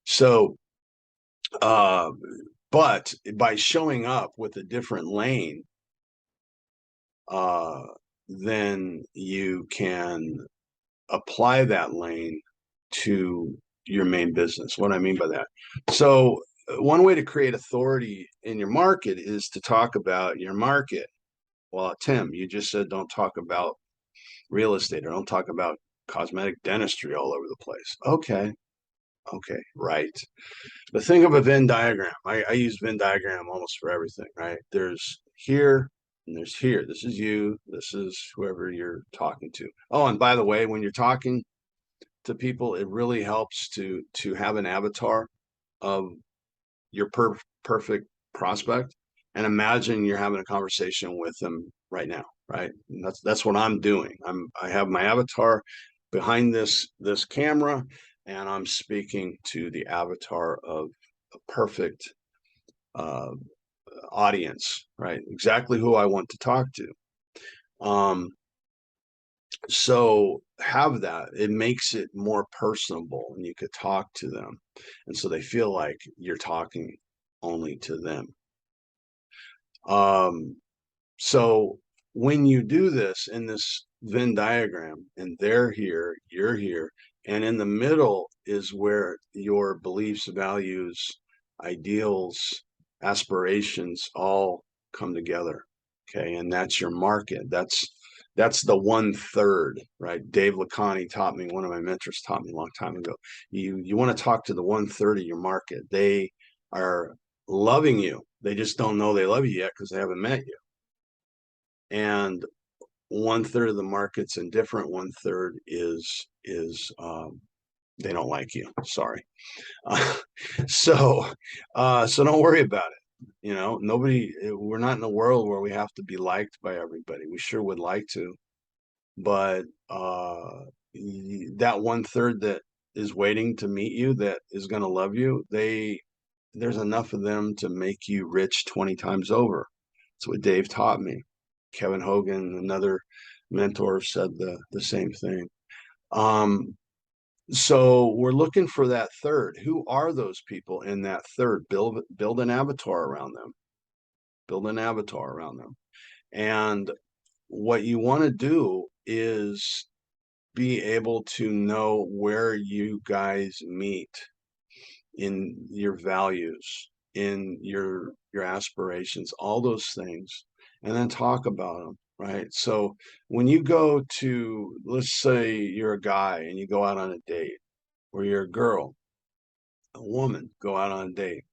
So, but by showing up with a different lane, then you can apply that lane to your main business. What I mean by that. So one way to create authority in your market is to talk about your market. Well, Tim, you just said don't talk about real estate or don't talk about cosmetic dentistry all over the place. Okay. Okay. Right. But think of a Venn diagram. I use Venn diagram almost for everything, right? There's here and there's here. This is you. This is whoever you're talking to. Oh, and by the way, when you're talking to people, it really helps to have an avatar of your perfect prospect and imagine you're having a conversation with them right now, right? And that's what I'm doing. I have my avatar behind this camera, and I'm speaking to the avatar of a perfect uh, audience, right? Exactly who I want to talk to. So have that. It makes it more personable, and you could talk to them, and so they feel like you're talking only to them. So when you do this in this Venn diagram, and they're here, you're here, and in the middle is where your beliefs, values, ideals, aspirations all come together. Okay, and that's your market. That's the 1/3, right? Dave Lacani taught me, one of my mentors taught me a long time ago. You want to talk to the 1/3 of your market. They are loving you. They just don't know they love you yet because they haven't met you. And 1/3 of the market's indifferent. 1/3 is they don't like you. Sorry. Uh, so so don't worry about it. You know, we're not in a world where we have to be liked by everybody. We sure would like to, but that 1/3 that is waiting to meet you, that is going to love you, there's enough of them to make you rich 20 times over. That's what Dave taught me. Kevin Hogan, another mentor, said the same thing. So we're looking for that third. Who are those people in that third? Build an avatar around them. Build an avatar around them. And what you want to do is be able to know where you guys meet in your values, in your aspirations, all those things, and then talk about them, right? So when you go to, let's say you're a guy and you go out on a date, or you're a girl, a woman, go out on a date,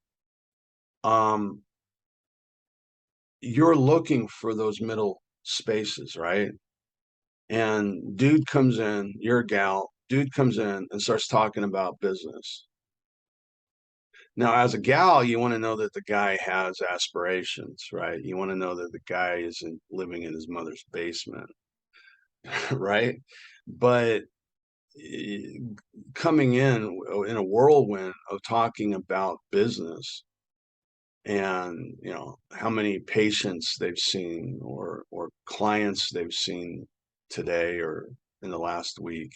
you're looking for those middle spaces, right? And dude comes in, you're a gal, dude comes in and starts talking about business. Now, as a gal, you want to know that the guy has aspirations, right? You want to know that the guy isn't living in his mother's basement, right? But coming in a whirlwind of talking about business, and you know how many patients they've seen or clients they've seen today or in the last week,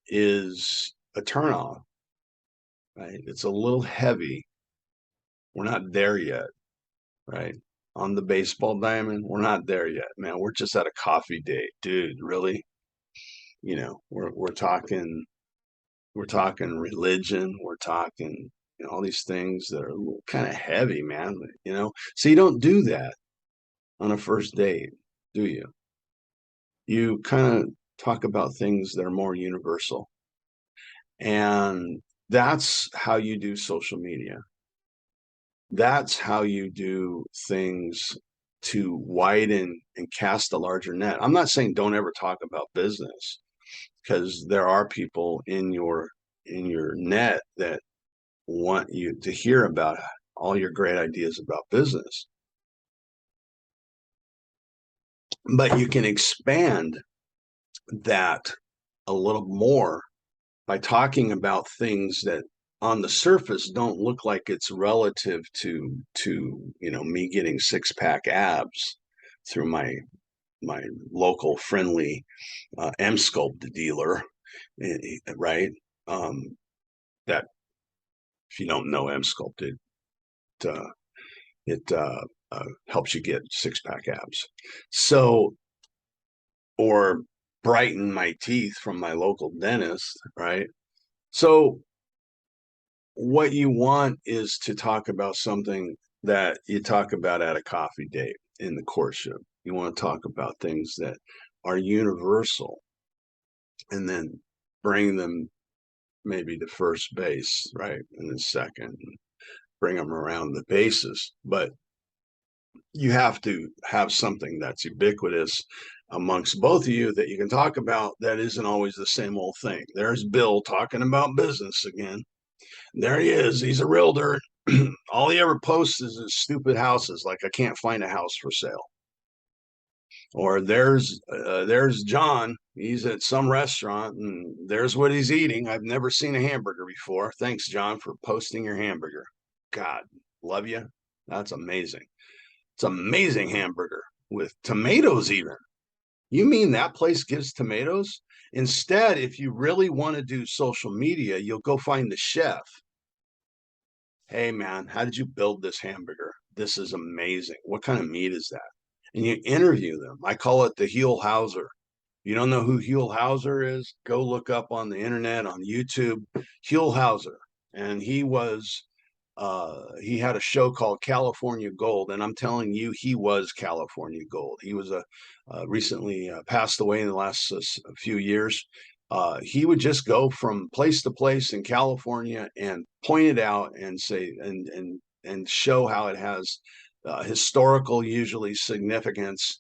is a turnoff, right? It's a little heavy. We're not there yet, right? On the baseball diamond, we're not there yet, man. We're just at a coffee date, dude. Really? You know, we're talking religion, we're talking, you know, all these things that are kind of heavy, man. You know, so you don't do that on a first date, do you? You kind of talk about things that are more universal, and that's how you do social media. That's how you do things to widen and cast a larger net. I'm not saying don't ever talk about business, because there are people in your net that want you to hear about all your great ideas about business. But you can expand that a little more by talking about things that on the surface don't look like it's relative to you know, me getting 6-pack abs through my my local friendly M-Sculpt dealer, right? That if you don't know M-Sculpt, uh, it helps you get six-pack abs. So, or brighten my teeth from my local dentist, right? So what you want is to talk about something that you talk about at a coffee date in the courtship. You want to talk about things that are universal and then bring them maybe to first base, right? And then second, bring them around the bases. But you have to have something that's ubiquitous amongst both of you that you can talk about that isn't always the same old thing. There's Bill talking about business again. There he is. He's a realtor. All he ever posts is his stupid houses, like I can't find a house for sale. Or there's John. He's at some restaurant, and there's what he's eating. I've never seen a hamburger before. Thanks, John, for posting your hamburger. God, love you. That's amazing. It's amazing hamburger with tomatoes even. You mean that place gives tomatoes? Instead, if you really want to do social media, you'll go find the chef. Hey man, how did you build this hamburger? This is amazing. What kind of meat is that? And you interview them. I call it the heel Hauser. You don't know who Huell Hauser is? Go look up on the internet, on YouTube, Huell Hauser. And he had a show called California Gold. And I'm telling you, he was California Gold. He was recently passed away in the last few years. He would just go from place to place in California and point it out and say, and show how it has historical, usually significance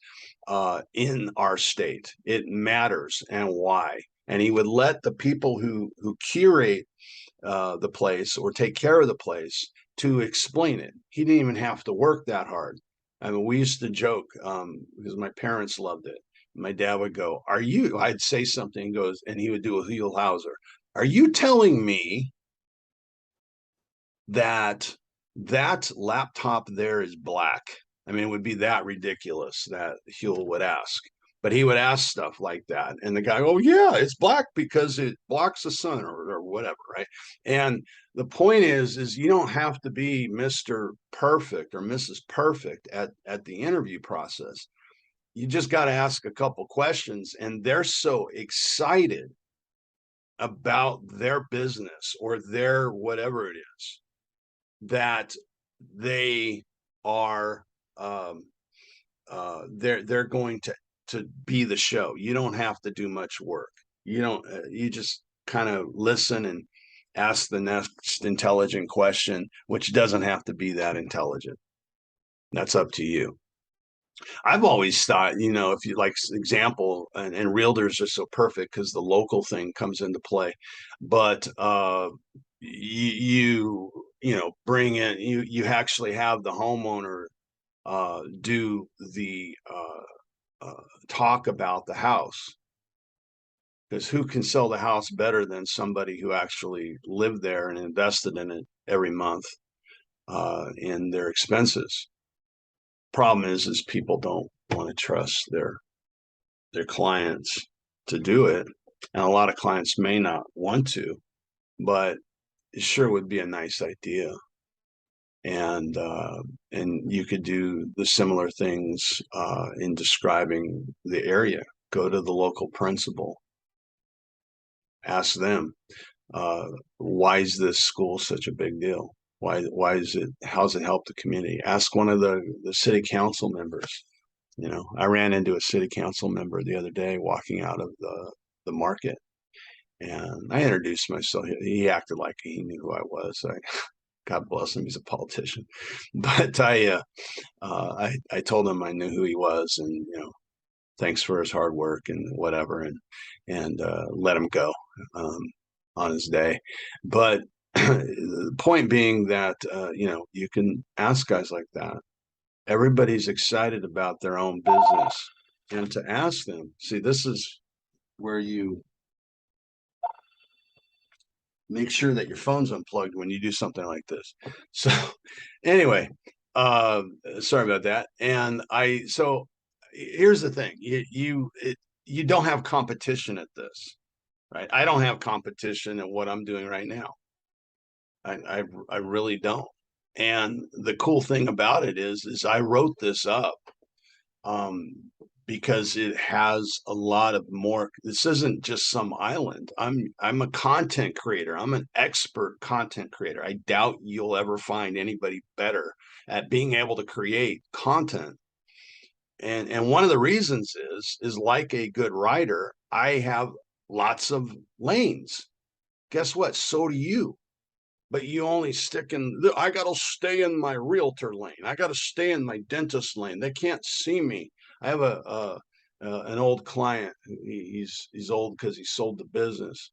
in our state. It matters and why. And he would let the people who curate the place or take care of the place to explain it. He didn't even have to work that hard. I mean, we used to joke because my parents loved it. My dad would go, "Are you?" I'd say something, goes, and he would do a heel Hauser. Are you telling me that that laptop there is black? I mean, it would be that ridiculous that Huell would ask. But he would ask stuff like that. And the guy, oh, yeah, it's black because it blocks the sun or whatever, right? And the point is you don't have to be Mr. Perfect or Mrs. Perfect at the interview process. You just got to ask a couple questions, and they're so excited about their business or their whatever it is that they are they're going to be the show. You don't have to do much work. You don't. You just kind of listen and ask the next intelligent question, which doesn't have to be that intelligent. That's up to you. I've always thought, if you like example, and realtors are so perfect because the local thing comes into play, but bring in you actually have the homeowner do the talk about the house, because who can sell the house better than somebody who actually lived there and invested in it every month in their expenses. Problem is people don't want to trust their clients to do it, and a lot of clients may not want to, but it sure would be a nice idea. And you could do the similar things in describing the area. Go to the local principal, ask them, why is this school such a big deal? Why is it? How's it help the community? Ask one of the city council members. I ran into a city council member the other day walking out of the market, and I introduced myself. He acted like he knew who I was. God bless him, he's a politician. But I told him I knew who he was, and thanks for his hard work and whatever, and let him go on his day. But the point being that you can ask guys like that. Everybody's excited about their own business, and to ask them, see, this is where you make sure that your phone's unplugged when you do something like this. So anyway, sorry about that. And so here's the thing. You don't have competition at this, right? I don't have competition at what I'm doing right now. I really don't. And the cool thing about it is I wrote this up um, because it has a lot of more. This isn't just some island. I'm a content creator. I'm an expert content creator. I doubt you'll ever find anybody better at being able to create content. And one of the reasons is like a good writer, I have lots of lanes. Guess what? So do you. But you only stick in. I got to stay in my realtor lane. I got to stay in my dentist lane. They can't see me. I have an old client. He's old because he sold the business,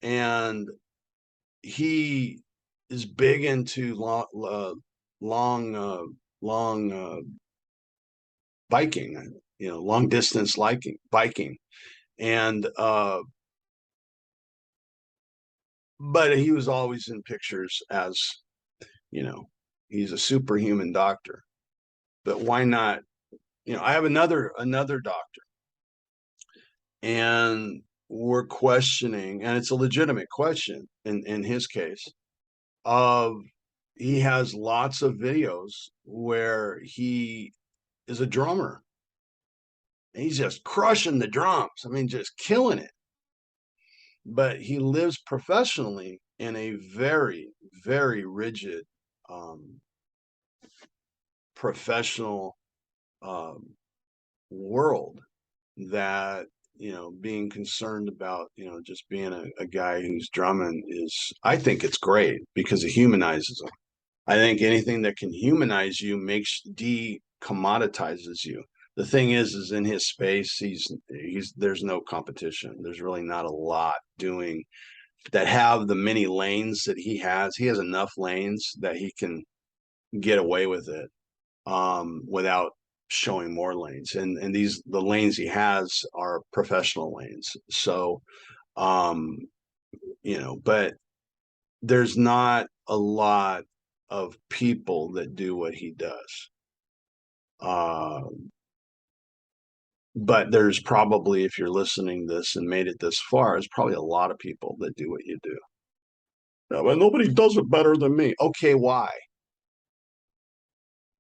and he is big into long biking. Long distance biking, and but he was always in pictures as you know, he's a superhuman doctor. But why not? I have another doctor, and we're questioning, and it's a legitimate question in his case, of he has lots of videos where he is a drummer. And he's just crushing the drums. I mean, just killing it. But he lives professionally in a very, very rigid professional world that being concerned about just being a guy who's drumming is, I think it's great because it humanizes him. I think anything that can humanize you makes decommoditizes you. The thing is in his space, he's there's no competition. There's really not a lot doing that have the many lanes that he has. He has enough lanes that he can get away with it without showing more lanes. And the lanes he has are professional lanes. So, but there's not a lot of people that do what he does. But there's probably, if you're listening to this and made it this far, there's probably a lot of people that do what you do. Yeah, but nobody does it better than me. Okay, why?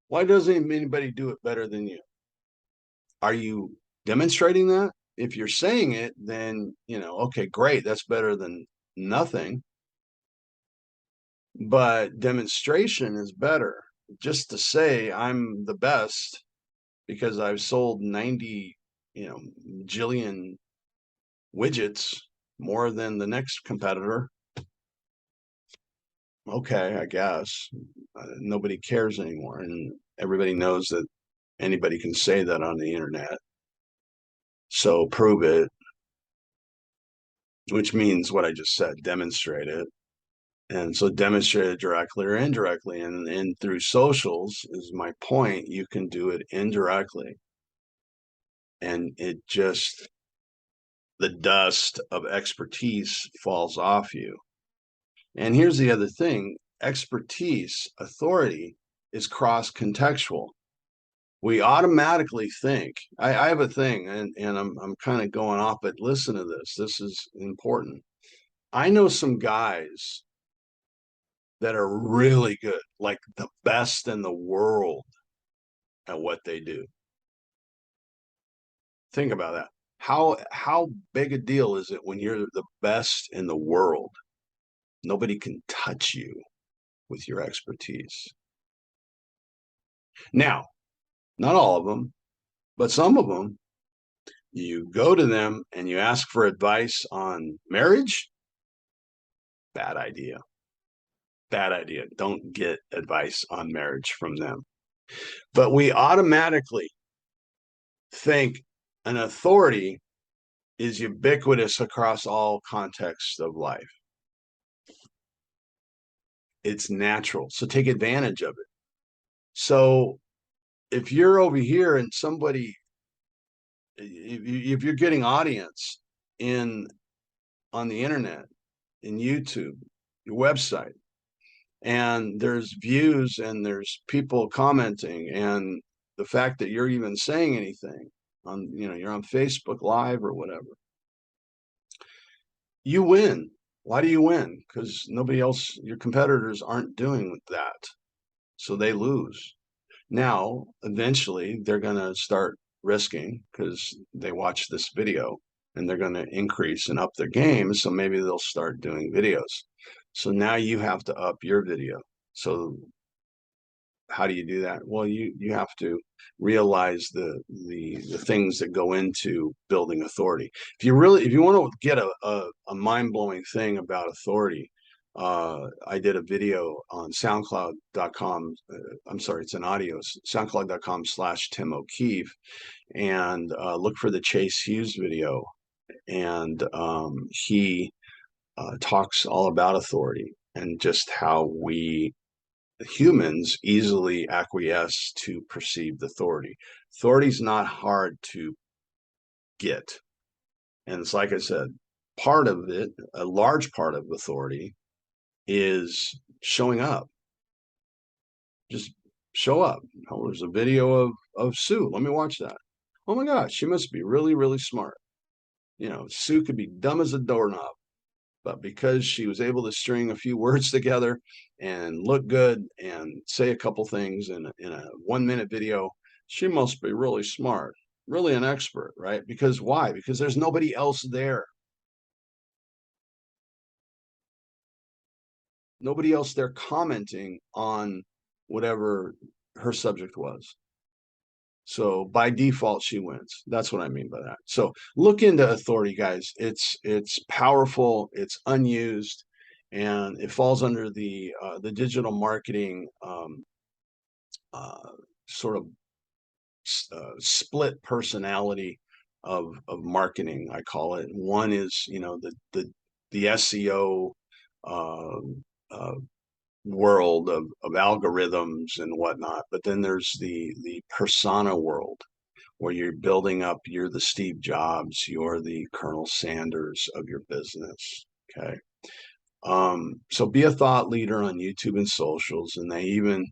Why doesn't anybody do it better than you? Are you demonstrating that? If you're saying it, then, okay, great. That's better than nothing. But demonstration is better. Just to say I'm the best because I've sold 90, jillion widgets more than the next competitor. Okay, I guess. Nobody cares anymore. And everybody knows that anybody can say that on the internet. So prove it, which means what I just said, demonstrate it. And so demonstrate it directly or indirectly. And through socials is my point, you can do it indirectly. And it just, the dust of expertise falls off you. And here's the other thing, expertise, authority is cross-contextual. We automatically think, I have a thing, and I'm kind of going off, but listen to this. This is important. I know some guys that are really good, like the best in the world at what they do. Think about that. How big a deal is it when you're the best in the world? Nobody can touch you with your expertise. Now, not all of them, but some of them, you go to them and you ask for advice on marriage. Bad idea. Bad idea. Don't get advice on marriage from them. But we automatically think an authority is ubiquitous across all contexts of life. It's natural. So take advantage of it. So if you're over here and somebody, if you're getting audience on the internet, in YouTube, your website, and there's views and there's people commenting and the fact that you're even saying anything on, you're on Facebook Live or whatever, you win. Why do you win? Because nobody else, your competitors aren't doing that. So they lose. Now, eventually, they're going to start risking because they watch this video and they're going to increase and up their game. So maybe they'll start doing videos. So now you have to up your video. So how do you do that? Well, you have to realize the things that go into building authority. If you want to get a mind-blowing thing about authority, I did a video on SoundCloud.com. I'm sorry, it's an audio, SoundCloud.com/Tim O'Keefe, and look for the Chase Hughes video. And he talks all about authority and just how we humans easily acquiesce to perceived authority. Authority is not hard to get. And it's like I said, part of it, a large part of authority is showing up. Just show up. Oh, there's a video of Sue. Let me watch that. Oh my gosh, she must be really, really smart. Sue could be dumb as a doorknob, but because she was able to string a few words together and look good and say a couple things in a 1-minute video, she must be really smart, really an expert, right? Because why? Because there's nobody else there. Nobody else there commenting on whatever her subject was. So by default, she wins. That's what I mean by that. So look into authority, guys. It's powerful. It's unused, and it falls under the digital marketing sort of split personality of marketing. I call it. One is the SEO world of algorithms and whatnot, but then there's the persona world where you're building up, you're the Steve Jobs, you're the Colonel Sanders of your business. Okay. So be a thought leader on YouTube and socials, and they even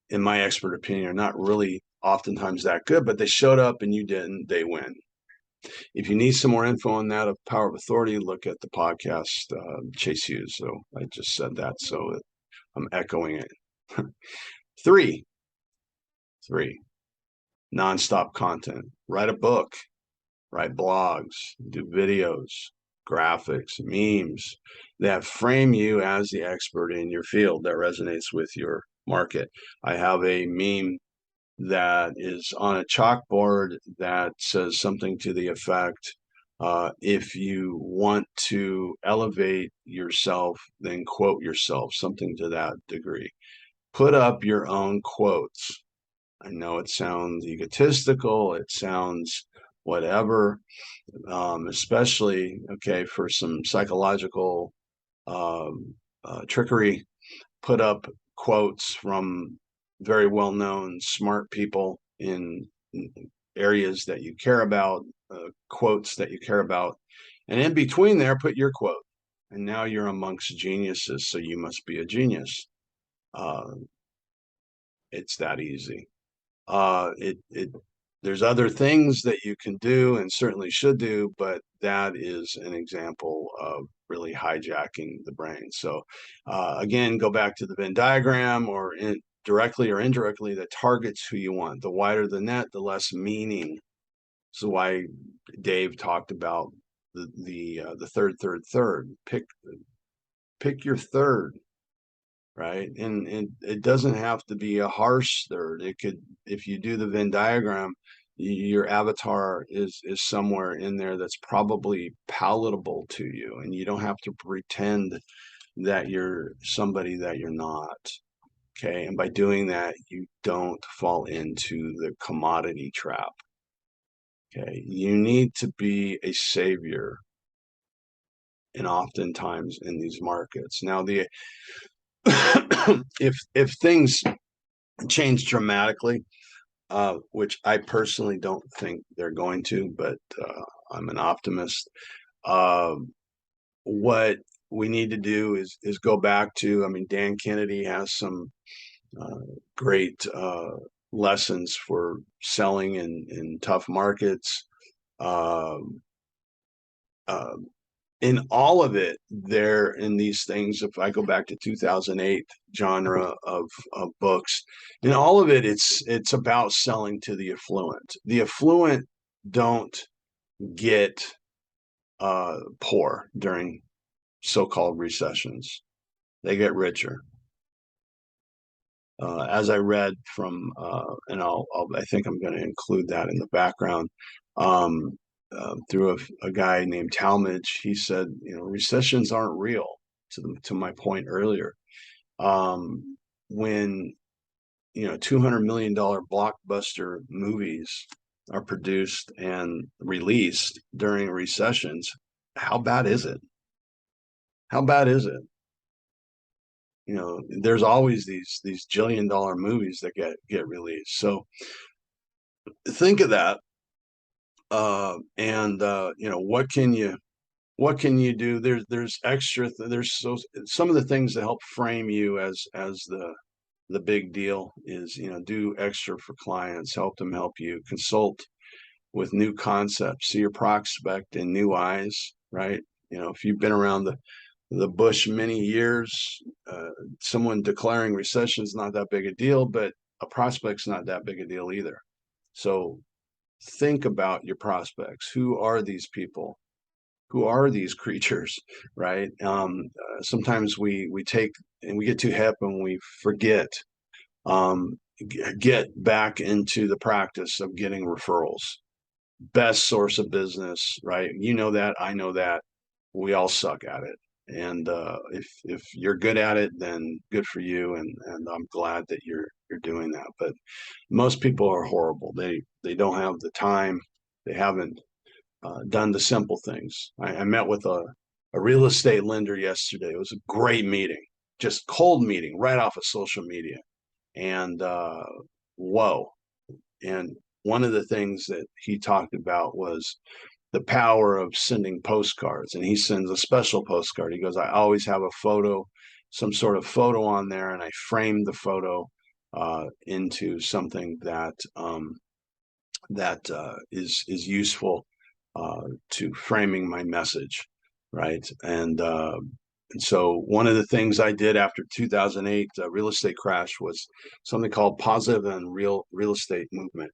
in my expert opinion are not really oftentimes that good, but they showed up and you didn't, they win. If you need some more info on that of Power of Authority, look at the podcast, Chase Hughes. So I just said that, so I'm echoing it. Three, nonstop content. Write a book, write blogs, do videos, graphics, memes that frame you as the expert in your field that resonates with your market. I have a meme that is on a chalkboard that says something to the effect, if you want to elevate yourself, then quote yourself, something to that degree. Put up your own quotes. I know it sounds egotistical, it sounds whatever, especially, okay, for some psychological trickery. Put up quotes from very well-known smart people in areas that you care about, quotes that you care about, and in between there put your quote, and now you're amongst geniuses, so you must be a genius. It's that easy. There's other things that you can do and certainly should do, but that is an example of really hijacking the brain. So again, go back to the Venn diagram, or directly or indirectly, that targets who you want. The wider the net, the less meaning. So why Dave talked about the third. Pick your third. Right. And it doesn't have to be a harsh third. It could, if you do the Venn diagram, your avatar is somewhere in there that's probably palatable to you, and you don't have to pretend that you're somebody that you're not. Okay. And by doing that, you don't fall into the commodity trap. Okay. You need to be a savior. And oftentimes in these markets. Now, if things change dramatically, which I personally don't think they're going to, but I'm an optimist. What we need to do is go back to, I mean, Dan Kennedy has some great lessons for selling in tough markets. Uh, uh, in all of it, there in these things, if I go back to 2008 genre of books, in all of it, it's about selling to the affluent. The affluent don't get poor during so-called recessions. They get richer. As I read from, and I think I'm going to include that in the background, um, through a guy named Talmage. He said, recessions aren't real. To my point earlier, when $200 million blockbuster movies are produced and released during recessions, how bad is it? How bad is it? There's always these $1 jillion movies that get released. So think of that, and what can you do? There's extra. There's some of the things that help frame you as the big deal is do extra for clients, help you, consult with new concepts, see your prospect in new eyes, right? If you've been around the bush many years, someone declaring recession is not that big a deal, but a prospect's not that big a deal either. So think about your prospects. Who are these people? Who are these creatures, right? Sometimes we take and we get too hip and we forget. Get back into the practice of getting referrals. Best source of business, right? You know that, I know that. We all suck at it. And if you're good at it, then good for you. And I'm glad that you're doing that. But most people are horrible. They don't have the time. They haven't done the simple things. I met with a real estate lender yesterday. It was a great meeting, just cold meeting right off of social media. And whoa. And one of the things that he talked about was the power of sending postcards. And he sends a special postcard. He goes, I always have a photo, some sort of photo on there, and I frame the photo into something that is useful to framing my message, right? And so one of the things I did after 2008 real estate crash was something called positive and real estate movement.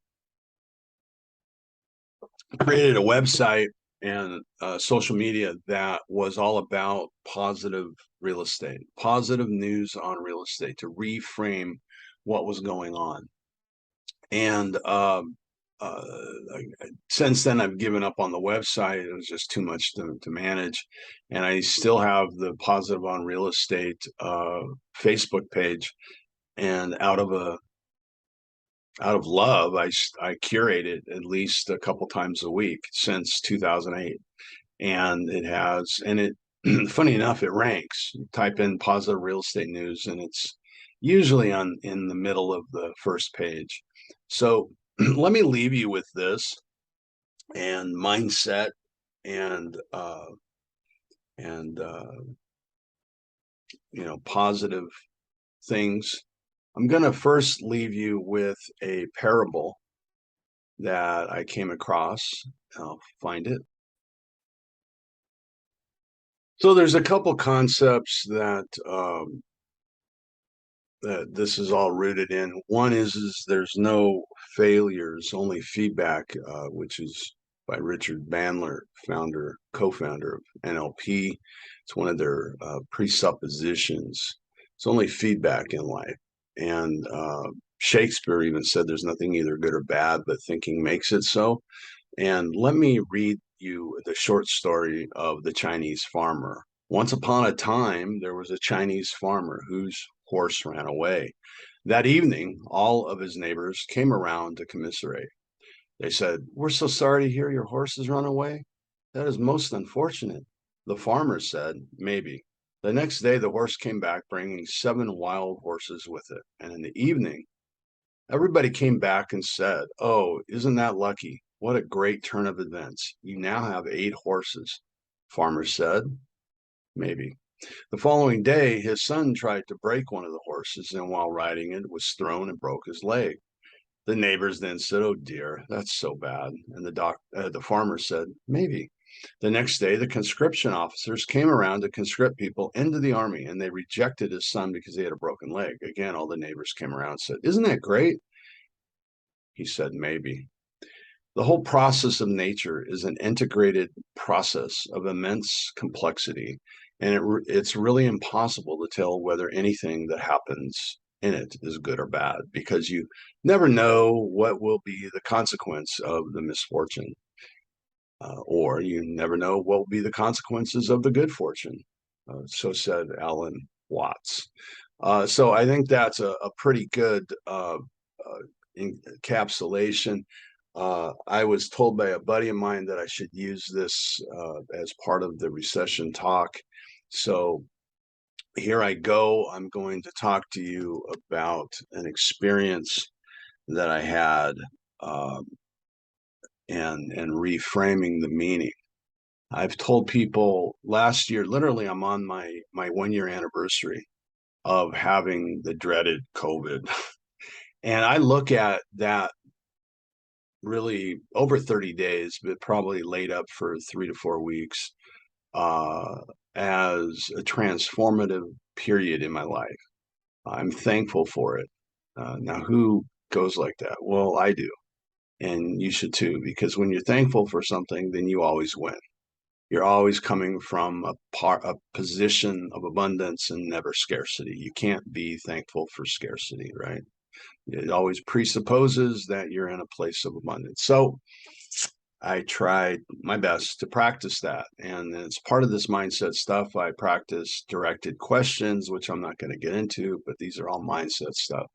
I created a website and social media that was all about positive real estate, positive news on real estate to reframe what was going on. And since then, I've given up on the website. It was just too much to manage. And I still have the Positive on Real Estate Facebook page. And out of love, I curate it at least a couple times a week since 2008. And funny enough, it ranks. Type in positive real estate news, and it's usually in the middle of the first page. So let me leave you with this and mindset and positive things. I'm going to first leave you with a parable that I came across. I'll find it. So there's a couple concepts that this is all rooted in. One is there's no failures, only feedback, which is by Richard Bandler, co-founder of NLP. It's one of their presuppositions. It's only feedback in life. And Shakespeare even said there's nothing either good or bad, but thinking makes it so. And let me read you the short story of the Chinese farmer. Once upon a time, there was a Chinese farmer whose horse ran away. That evening, all of his neighbors came around to commiserate. They said, "We're so sorry to hear your horse has run away. That is most unfortunate." The farmer said, "Maybe." The next day, the horse came back bringing 7 wild horses with it. And in the evening, everybody came back and said, "Oh, isn't that lucky? What a great turn of events. You now have 8 horses." Farmer said, "Maybe." The following day, his son tried to break one of the horses, and while riding it, was thrown and broke his leg. The neighbors then said, "Oh dear, that's so bad." And the farmer said, "Maybe." The next day, the conscription officers came around to conscript people into the army, and they rejected his son because he had a broken leg. Again, all the neighbors came around and said, "Isn't that great?" He said, "Maybe." The whole process of nature is an integrated process of immense complexity, and it's really impossible to tell whether anything that happens in it is good or bad because you never know what will be the consequence of the misfortune, or you never know what will be the consequences of the good fortune. So said Alan Watts. So I think that's a pretty good encapsulation. I was told by a buddy of mine that I should use this as part of the recession talk. So here I go. I'm going to talk to you about an experience that I had, um, and reframing the meaning. I've told people last year, literally, I'm on my 1 year anniversary of having the dreaded COVID. And I look at that really over 30 days, but probably laid up for 3 to 4 weeks, uh, as a transformative period in my life. I'm thankful for it. Now, who goes like that? Well, I do. And you should too, because when you're thankful for something, then you always win. You're always coming from a position of abundance and never scarcity. You can't be thankful for scarcity, right? It always presupposes that you're in a place of abundance. So I tried my best to practice that. And as part of this mindset stuff, I practice directed questions, which I'm not going to get into, but these are all mindset stuff.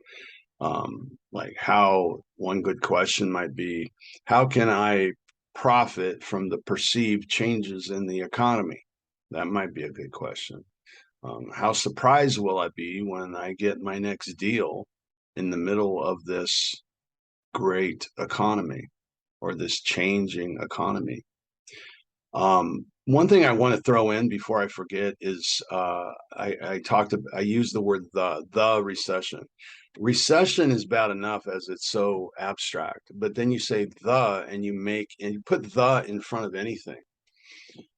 Like how one good question might be, how can I profit from the perceived changes in the economy? That might be a good question. How surprised will I be when I get my next deal in the middle of this great economy or this changing economy? One thing I want to throw in before I forget is I used the word the recession. Recession is bad enough as it's so abstract, but then you say the and you put the in front of anything.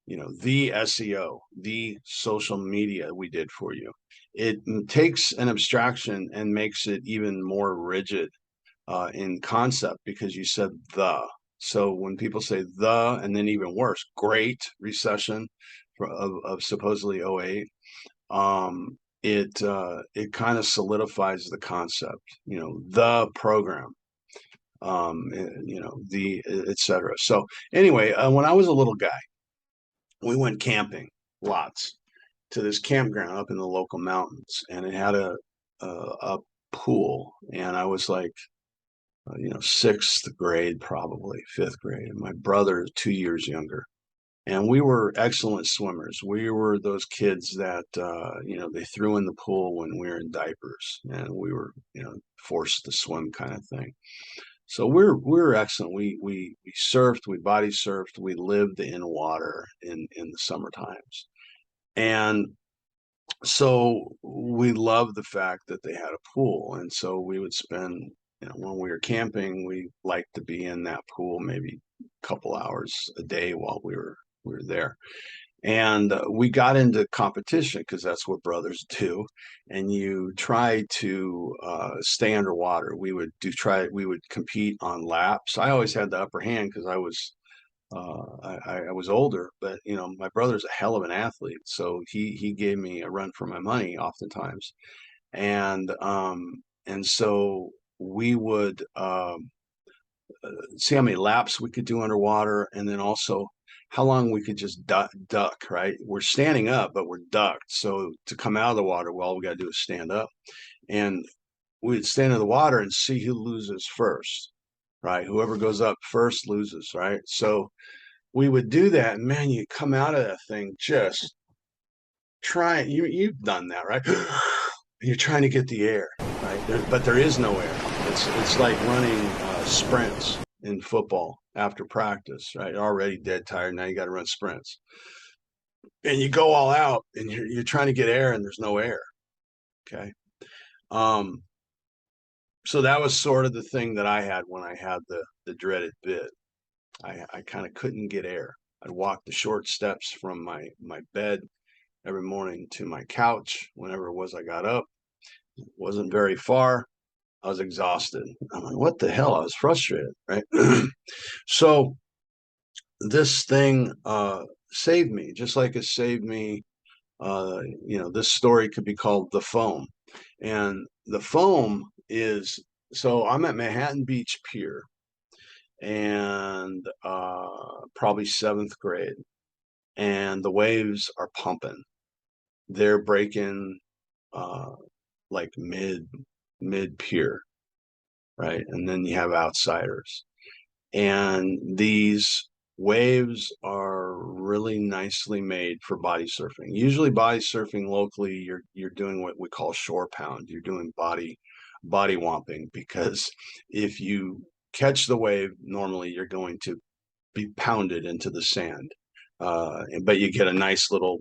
The SEO, the social media we did for you. It takes an abstraction and makes it even more rigid in concept because you said the. So when people say the, and then even worse, great recession of supposedly '08, it kind of solidifies the concept, the program, the etc. So anyway, when I was a little guy, we went camping lots to this campground up in the local mountains, and it had a pool, and I was like, sixth grade, probably fifth grade. And my brother, 2 years younger. And we were excellent swimmers. We were those kids that, they threw in the pool when we were in diapers and we were, forced to swim kind of thing. So we're excellent. We surfed, we body surfed, we lived in water in the summer times. And so we loved the fact that they had a pool. And so we would spend, when we were camping, we liked to be in that pool maybe a couple hours a day while we were there. And we got into competition because that's what brothers do. And you try to stay underwater. We would compete on laps. I always had the upper hand because I was older, but my brother's a hell of an athlete, so he gave me a run for my money oftentimes, and so we would see how many laps we could do underwater, and then also how long we could just duck. Right, we're standing up, but we're ducked. So to come out of the water, well, all we got to do is stand up, and we'd stand in the water and see who loses first. Right, whoever goes up first loses. Right, so we would do that, and man, you come out of that thing just trying. You've done that, right? You're trying to get the air, right? But there is no air. It's like running sprints in football after practice, right? Already dead tired. Now you got to run sprints, and you go all out, and you're trying to get air, and there's no air. Okay. Um, So that was sort of the thing that I had when I had the dreaded bid. I kind of couldn't get air. I'd walk the short steps from my bed every morning to my couch whenever it was I got up. It wasn't very far. I was exhausted. I'm like, what the hell? I was frustrated, right? So this thing saved me, just like it saved me. This story could be called The Foam. And the foam is, so I'm at Manhattan Beach Pier, and probably seventh grade, and the waves are pumping. They're breaking uh, like mid pier, right? And then you have outsiders, and these waves are really nicely made for body surfing. Usually body surfing locally, you're doing what we call shore pound. You're doing body womping, because if you catch the wave, normally you're going to be pounded into the sand. But you get a nice little,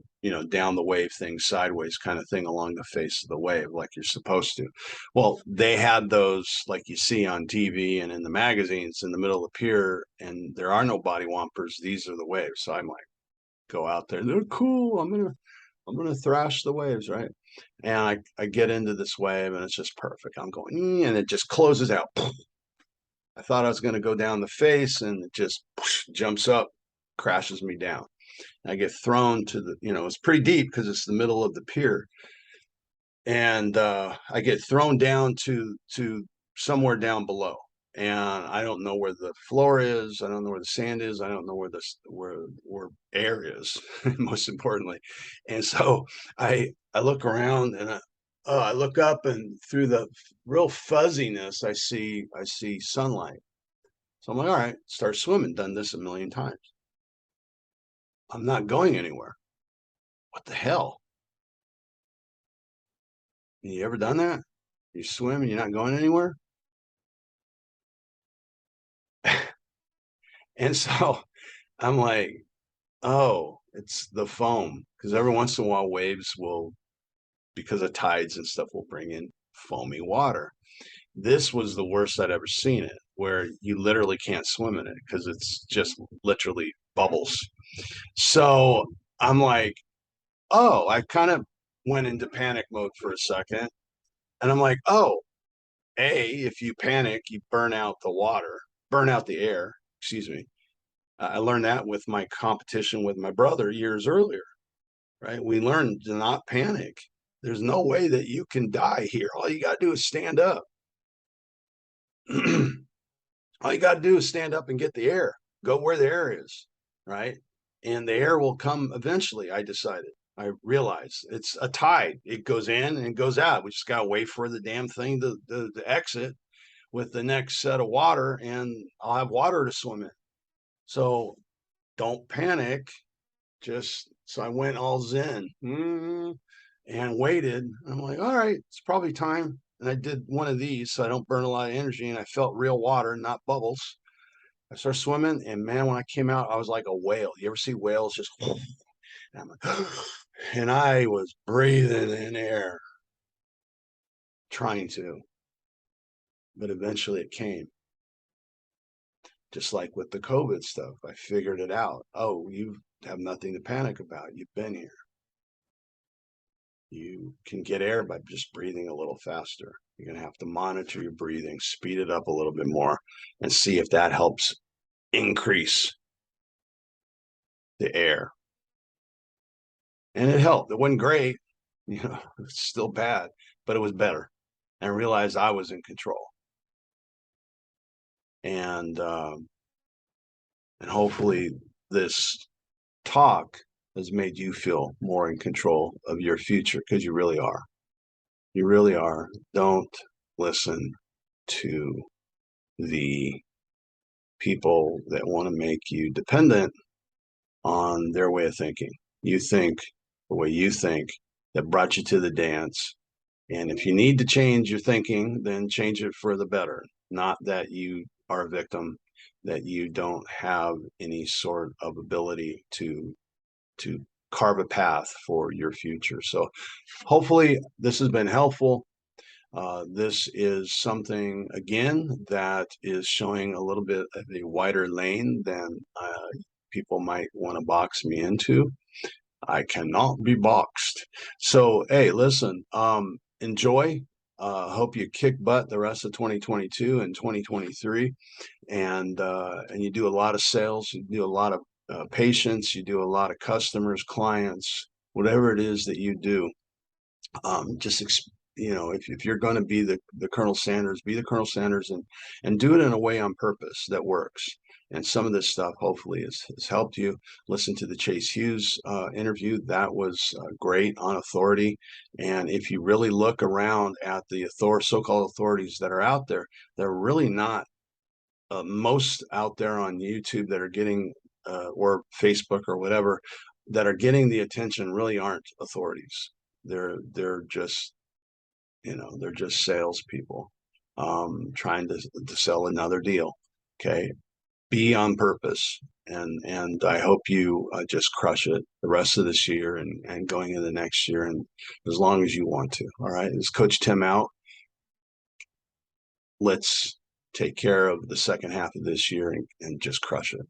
down the wave thing, sideways kind of thing along the face of the wave, like you're supposed to. Well, they had those like you see on TV and in the magazines in the middle of the pier, and there are no body wompers. These are the waves. So I'm like, go out there. They're cool. I'm gonna thrash the waves, right? And I get into this wave, and it's just perfect. I'm going, and it just closes out. I thought I was going to go down the face, and it just jumps up, crashes me down. I get thrown to it's pretty deep because it's the middle of the pier. And I get thrown down to somewhere down below. And I don't know where the floor is. I don't know where the sand is. I don't know where air is, most importantly. And so I look around, and I look up, and through the real fuzziness, I see sunlight. So I'm like, all right, start swimming. Done this a million times. I'm not going anywhere. What the hell? You ever done that? You swim and you're not going anywhere? And so I'm like, oh, it's the foam. Because every once in a while, waves will, because of tides and stuff, will bring in foamy water. This was the worst I'd ever seen it, where you literally can't swim in it because it's just literally bubbles. So I'm like, oh, I kind of went into panic mode for a second. And I'm like, oh, if you panic, you burn out the air, excuse me. I learned that with my competition with my brother years earlier, right? We learned to not panic. There's no way that you can die here. All you got to do is stand up. All you got to do is stand up and get the air. Go where the air is, right? And the air will come eventually, I decided. I realized it's a tide. It goes in and goes out. We just got to wait for the damn thing to exit with the next set of water, and I'll have water to swim in. So don't panic. Just so I went all zen and waited. I'm like, all right, it's probably time. And I did one of these so I don't burn a lot of energy, and I felt real water, not bubbles. I started swimming, and man, when I came out, I was like a whale. You ever see whales just? And I'm like, and I was breathing in air, trying to, but eventually it came. Just like with the COVID stuff, I figured it out. Oh, you have nothing to panic about. You've been here. You can get air by just breathing a little faster. You're going to have to monitor your breathing, speed it up a little bit more, and see if that helps increase the air. And it helped. It wasn't great. It's still bad, but it was better. And I realized I was in control. And hopefully this talk has made you feel more in control of your future, because you really are. You really are. Don't listen to the people that want to make you dependent on their way of thinking. You think the way you think, that brought you to the dance. And if you need to change your thinking, then change it for the better. Not that you are a victim, that you don't have any sort of ability to carve a path for your future. So hopefully this has been helpful. This is something, again, that is showing a little bit of a wider lane than people might want to box me into. I cannot be boxed. So, hey, listen, enjoy. Hope you kick butt the rest of 2022 and 2023, and you do a lot of sales, you do a lot of patients, you do a lot of customers, clients, whatever it is that you do. Just if you're going to be the Colonel Sanders, be the Colonel Sanders, and do it in a way on purpose that works. And some of this stuff hopefully has helped you. Listen to the Chase Hughes interview. That was great on authority. And if you really look around at the so-called authorities that are out there, they're really not most out there on YouTube that are getting or Facebook or whatever that are getting the attention really aren't authorities. They're just they're just salespeople trying to sell another deal. Okay, be on purpose, and I hope you just crush it the rest of this year and going into the next year, and as long as you want to. All right, this is Coach Tim out. Let's take care of the second half of this year and just crush it.